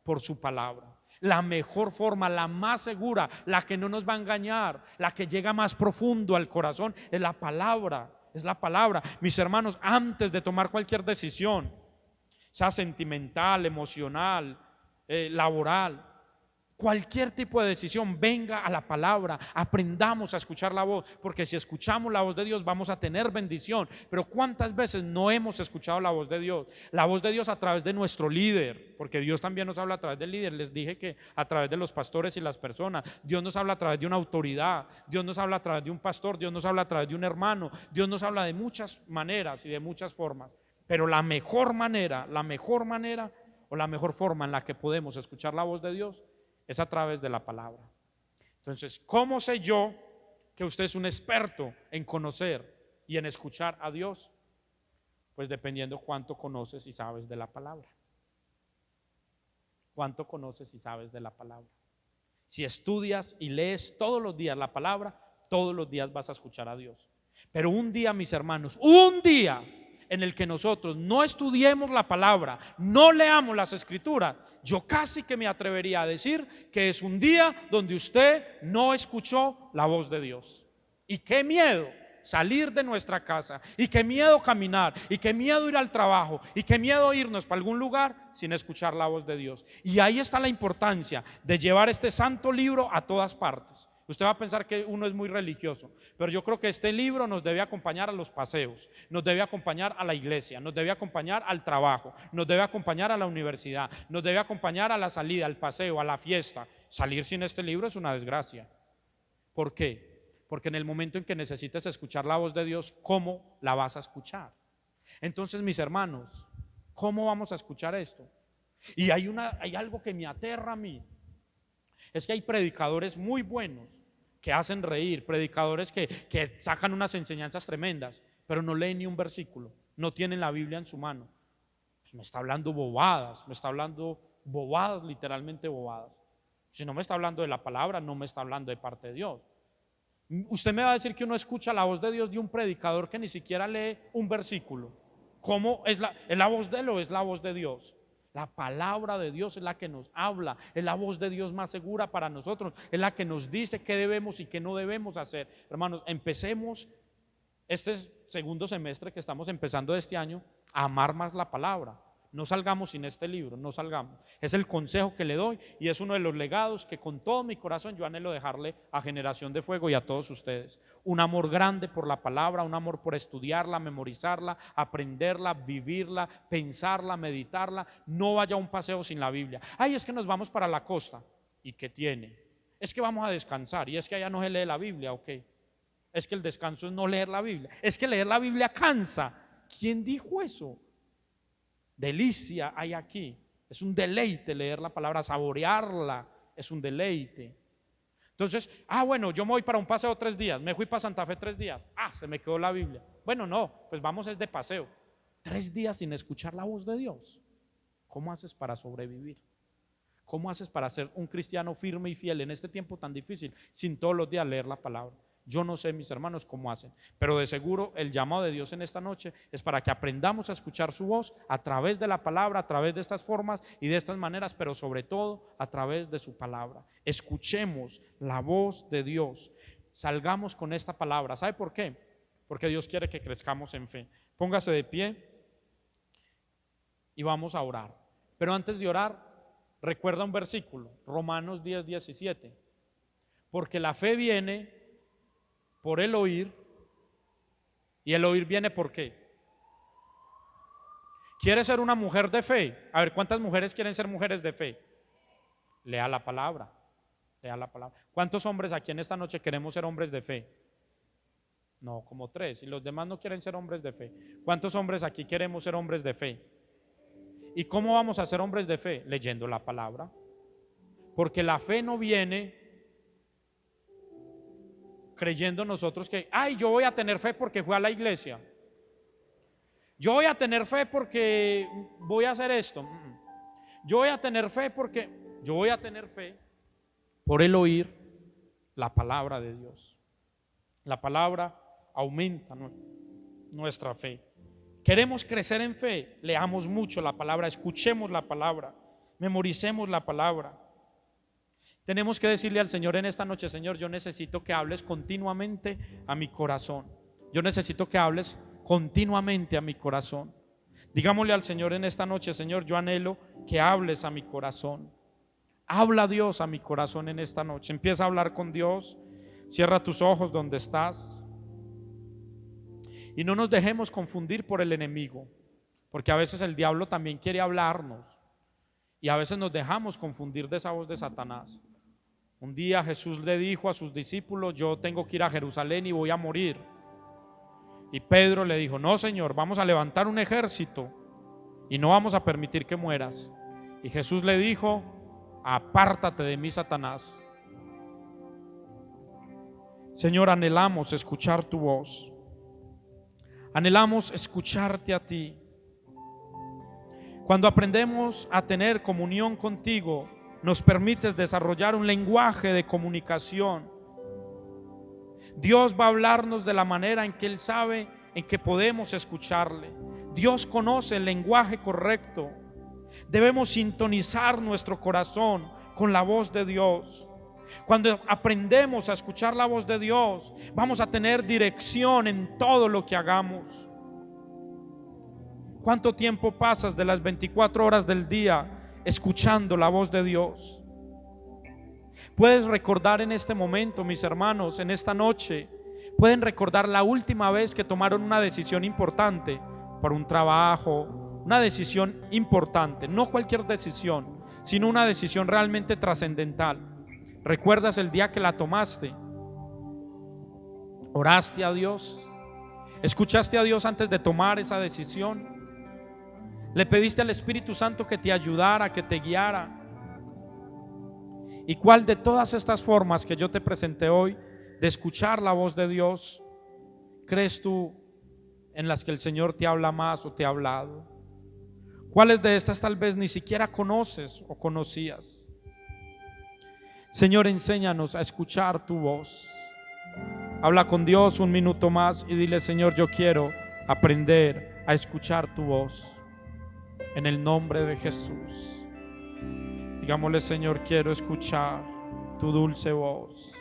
por su palabra. La mejor forma, la más segura, la que no nos va a engañar, la que llega más profundo al corazón, es la palabra, es la palabra. Mis hermanos, antes de tomar cualquier decisión, sea sentimental, emocional, laboral, cualquier tipo de decisión, venga a la palabra, aprendamos a escuchar la voz, porque si escuchamos la voz de Dios vamos a tener bendición. Pero ¿cuántas veces no hemos escuchado la voz de Dios? La voz de Dios a través de nuestro líder, porque Dios también nos habla a través del líder. Les dije que a través de los pastores y las personas, Dios nos habla a través de una autoridad, Dios nos habla a través de un pastor, Dios nos habla a través de un hermano, Dios nos habla de muchas maneras y de muchas formas. Pero la mejor manera o la mejor forma en la que podemos escuchar la voz de Dios es a través de la palabra. Entonces, ¿cómo sé yo que usted es un experto en conocer y en escuchar a Dios? Pues dependiendo cuánto conoces y sabes de la palabra. ¿Cuánto conoces y sabes de la palabra? Si estudias y lees todos los días la palabra, todos los días vas a escuchar a Dios. Pero un día, mis hermanos, un día en el que nosotros no estudiemos la palabra, no leamos las escrituras, yo casi que me atrevería a decir que es un día donde usted no escuchó la voz de Dios. Y qué miedo salir de nuestra casa, y qué miedo caminar, y qué miedo ir al trabajo, y qué miedo irnos para algún lugar sin escuchar la voz de Dios. Y ahí está la importancia de llevar este santo libro a todas partes. Usted va a pensar que uno es muy religioso, pero yo creo que este libro nos debe acompañar a los paseos, nos debe acompañar a la iglesia, nos debe acompañar al trabajo, nos debe acompañar a la universidad, nos debe acompañar a la salida, al paseo, a la fiesta. Salir sin este libro es una desgracia. ¿Por qué? Porque en el momento en que necesites escuchar la voz de Dios, ¿cómo la vas a escuchar? Entonces, mis hermanos, ¿cómo vamos a escuchar esto? Y hay algo que me aterra a mí. Es que hay predicadores muy buenos que hacen reír, predicadores que sacan unas enseñanzas tremendas, pero no leen ni un versículo, no tienen la Biblia en su mano. Pues me está hablando bobadas, me está hablando bobadas, literalmente bobadas. Si no me está hablando de la palabra, no me está hablando de parte de Dios. Usted me va a decir que uno escucha la voz de Dios de un predicador que ni siquiera lee un versículo. ¿Cómo es la voz de él o es la voz de Dios? La palabra de Dios es la que nos habla, es la voz de Dios más segura para nosotros, es la que nos dice qué debemos y qué no debemos hacer. Hermanos, empecemos este segundo semestre que estamos empezando de este año a amar más la palabra. No salgamos sin este libro, no salgamos. Es el consejo que le doy y es uno de los legados que con todo mi corazón yo anhelo dejarle a Generación de Fuego y a todos ustedes. Un amor grande por la palabra, un amor por estudiarla, memorizarla, aprenderla, vivirla, pensarla, meditarla. No vaya a un paseo sin la Biblia. Ay, es que nos vamos para la costa. ¿Y qué tiene? Es que vamos a descansar y es que allá no se lee la Biblia, ¿ok? Es que el descanso es no leer la Biblia. Es que leer la Biblia cansa. ¿Quién dijo eso? Delicia hay aquí, es un deleite leer la palabra, saborearla, es un deleite. Entonces, bueno, yo me voy para un paseo 3 días, me fui para Santa Fe 3 días, se me quedó la Biblia. Bueno, no, pues vamos es de paseo. 3 días sin escuchar la voz de Dios. ¿Cómo haces para sobrevivir? ¿Cómo haces para ser un cristiano firme y fiel en este tiempo tan difícil sin todos los días leer la palabra? Yo no sé, mis hermanos, cómo hacen, pero de seguro el llamado de Dios en esta noche es para que aprendamos a escuchar su voz a través de la palabra, a través de estas formas y de estas maneras, pero sobre todo a través de su palabra. Escuchemos la voz de Dios, salgamos con esta palabra. ¿Sabe por qué? Porque Dios quiere que crezcamos en fe. Póngase de pie y vamos a orar. Pero antes de orar, recuerda un versículo, Romanos 10:17, porque la fe viene por el oír, y el oír viene ¿por qué? ¿Quieres ser una mujer de fe? A ver, ¿cuántas mujeres quieren ser mujeres de fe? Lea la palabra, lea la palabra. ¿Cuántos hombres aquí en esta noche queremos ser hombres de fe? No, como 3, y los demás no quieren ser hombres de fe. ¿Cuántos hombres aquí queremos ser hombres de fe? ¿Y cómo vamos a ser hombres de fe? Leyendo la palabra, porque la fe no viene creyendo nosotros que, yo voy a tener fe porque fui a la iglesia. Yo voy a tener fe porque voy a hacer esto. Yo voy a tener fe porque yo voy a tener fe por el oír la palabra de Dios. La palabra aumenta nuestra fe. Queremos crecer en fe, leamos mucho la palabra, escuchemos la palabra, memoricemos la palabra. Tenemos que decirle al Señor en esta noche: Señor, yo necesito que hables continuamente a mi corazón. Yo necesito que hables continuamente a mi corazón. Digámosle al Señor en esta noche: Señor, yo anhelo que hables a mi corazón. Habla, Dios, a mi corazón en esta noche. Empieza a hablar con Dios. Cierra tus ojos donde estás. Y no nos dejemos confundir por el enemigo, porque a veces el diablo también quiere hablarnos y a veces nos dejamos confundir de esa voz de Satanás. Un día Jesús le dijo a sus discípulos: yo tengo que ir a Jerusalén y voy a morir. Y Pedro le dijo: no, Señor, vamos a levantar un ejército y no vamos a permitir que mueras. Y Jesús le dijo: apártate de mí, Satanás. Señor, anhelamos escuchar tu voz. Anhelamos escucharte a ti. Cuando aprendemos a tener comunión contigo, nos permites desarrollar un lenguaje de comunicación. Dios va a hablarnos de la manera en que Él sabe en que podemos escucharle. Dios conoce el lenguaje correcto. Debemos sintonizar nuestro corazón con la voz de Dios. Cuando aprendemos a escuchar la voz de Dios, vamos a tener dirección en todo lo que hagamos. ¿Cuánto tiempo pasas de las 24 horas del día escuchando la voz de Dios? Puedes recordar en este momento, mis hermanos, en esta noche, pueden recordar la última vez que tomaron una decisión importante para un trabajo, una decisión importante, no cualquier decisión, sino una decisión realmente trascendental. ¿Recuerdas el día que la tomaste? ¿Oraste a Dios? ¿Escuchaste a Dios antes de tomar esa decisión? ¿Le pediste al Espíritu Santo que te ayudara, que te guiara? ¿Y cuál de todas estas formas que yo te presenté hoy de escuchar la voz de Dios crees tú en las que el Señor te habla más o te ha hablado? ¿Cuáles de estas tal vez ni siquiera conoces o conocías? Señor, enséñanos a escuchar tu voz. Habla con Dios un minuto más y dile: Señor, yo quiero aprender a escuchar tu voz. En el nombre de Jesús. Digámosle: Señor, quiero escuchar tu dulce voz.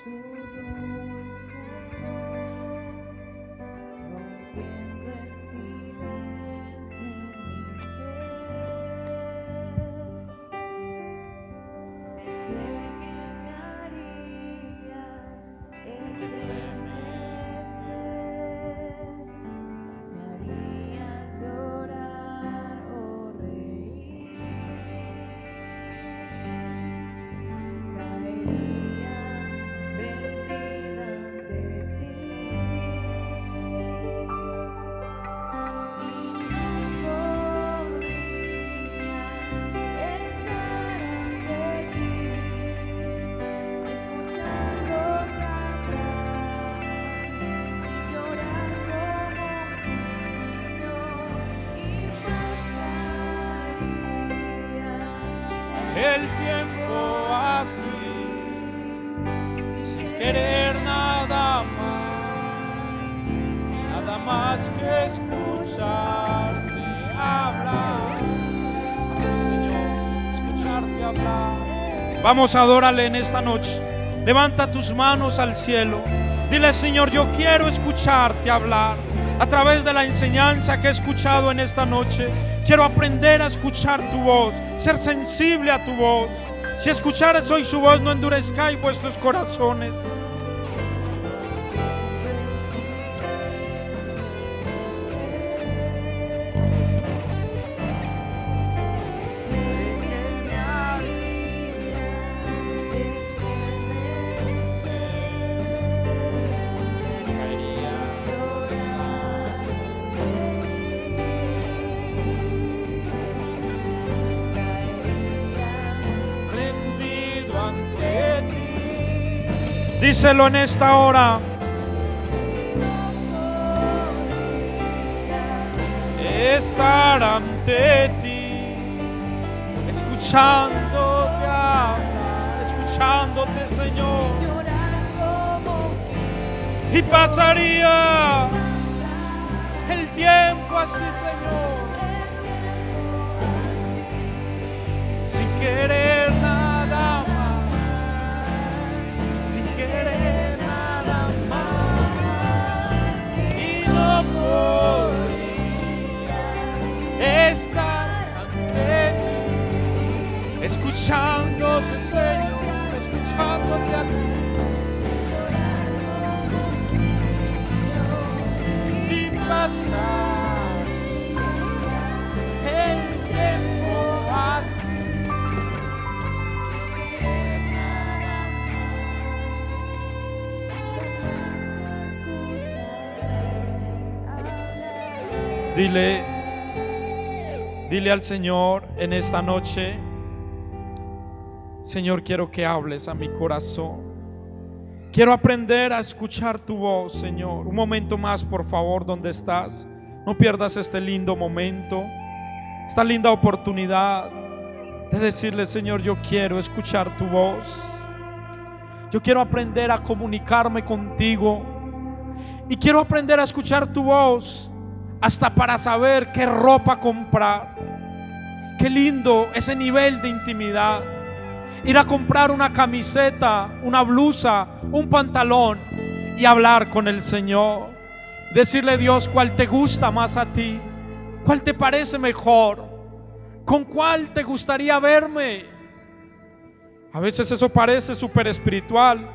El tiempo así, sin querer nada más que escucharte hablar. Así, Señor, escucharte hablar. Vamos a adorarle en esta noche. Levanta tus manos al cielo. Dile: Señor, yo quiero escucharte hablar. A través de la enseñanza que he escuchado en esta noche, quiero aprender a escuchar tu voz, ser sensible a tu voz. Si escuchares hoy su voz, no endurezcáis vuestros corazones. Díselo en esta hora. Estar ante ti, escuchándote hablar, escuchándote, Señor. Y pasaría el tiempo así, Señor, sin querer nada más. Nada más, y no podría estar ante ti, escuchándote, Señor, escuchándote a ti, y pasar el tiempo así. Dile al Señor en esta noche: Señor, quiero que hables a mi corazón. Quiero aprender a escuchar tu voz, Señor. Un momento más, por favor, donde estás. No pierdas este lindo momento, esta linda oportunidad de decirle: Señor, yo quiero escuchar tu voz. Yo quiero aprender a comunicarme contigo y quiero aprender a escuchar tu voz hasta para saber qué ropa comprar. Qué lindo ese nivel de intimidad. Ir a comprar una camiseta, una blusa, un pantalón y hablar con el Señor. Decirle: Dios, ¿cuál te gusta más a ti? ¿Cuál te parece mejor? ¿Con cuál te gustaría verme? A veces eso parece súper espiritual,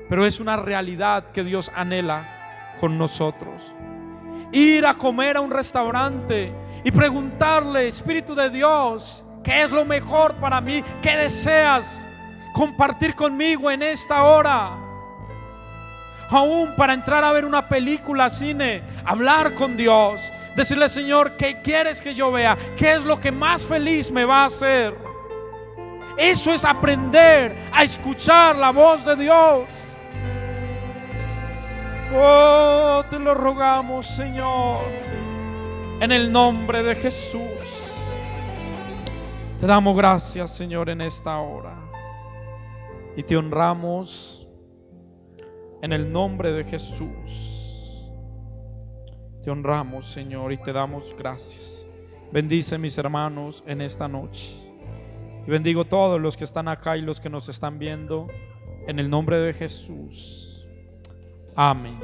pero es una realidad que Dios anhela con nosotros. Ir a comer a un restaurante y preguntarle: Espíritu de Dios, ¿qué es lo mejor para mí? ¿Qué deseas compartir conmigo en esta hora? Aún para entrar a ver una película, cine, hablar con Dios, decirle: Señor, ¿qué quieres que yo vea? ¿Qué es lo que más feliz me va a hacer? Eso es aprender a escuchar la voz de Dios. Oh, te lo rogamos, Señor, en el nombre de Jesús. Te damos gracias, Señor, en esta hora, y te honramos en el nombre de Jesús. Te honramos, Señor, y te damos gracias. Bendice mis hermanos en esta noche, y bendigo a todos los que están acá y los que nos están viendo en el nombre de Jesús. Amén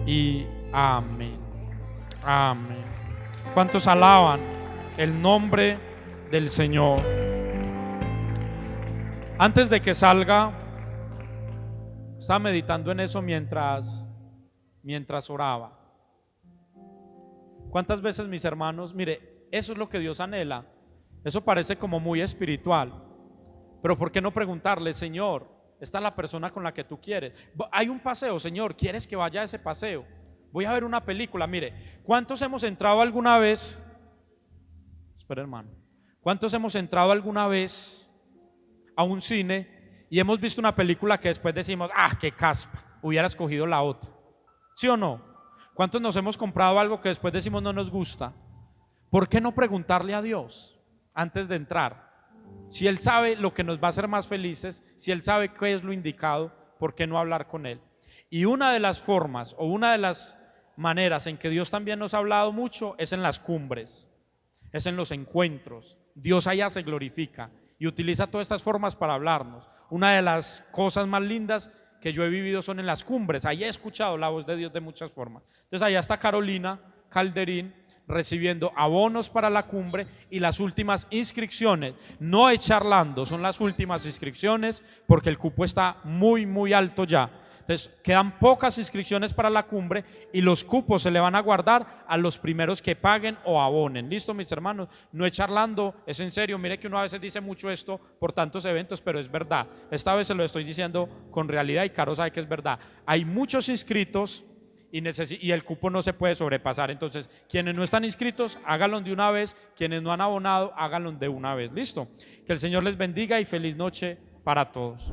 y amén. Amén. ¿Cuántos alaban el nombre del Señor? Antes de que salga, estaba meditando en eso mientras oraba. ¿Cuántas veces, mis hermanos? Mire, eso es lo que Dios anhela. Eso parece como muy espiritual, pero ¿por qué no preguntarle: Señor, esta es la persona con la que tú quieres? Hay un paseo, Señor, ¿quieres que vaya a ese paseo? Voy a ver una película. Mire, ¿cuántos hemos entrado alguna vez? Espera, hermano. ¿Cuántos hemos entrado alguna vez a un cine y hemos visto una película que después decimos: ah, qué caspa, hubiera escogido la otra? ¿Sí o no? ¿Cuántos nos hemos comprado algo que después decimos no nos gusta? ¿Por qué no preguntarle a Dios antes de entrar? Si Él sabe lo que nos va a hacer más felices, si Él sabe qué es lo indicado, ¿por qué no hablar con Él? Y una de las formas o una de las maneras en que Dios también nos ha hablado mucho es en las cumbres, es en los encuentros. Dios allá se glorifica y utiliza todas estas formas para hablarnos. Una de las cosas más lindas que yo he vivido son en las cumbres. Ahí he escuchado la voz de Dios de muchas formas. Entonces allá está Carolina Calderín recibiendo abonos para la cumbre y las últimas inscripciones. No es charlando, son las últimas inscripciones porque el cupo está muy alto ya. Entonces quedan pocas inscripciones para la cumbre y los cupos se le van a guardar a los primeros que paguen o abonen. ¿Listo, mis hermanos? No es charlando, es en serio. Mire que uno a veces dice mucho esto por tantos eventos, pero es verdad. Esta vez se lo estoy diciendo con realidad y Caro sabe que es verdad. Hay muchos inscritos y el cupo no se puede sobrepasar. Entonces, quienes no están inscritos, háganlo de una vez. Quienes no han abonado, háganlo de una vez. ¿Listo? Que el Señor les bendiga y feliz noche para todos.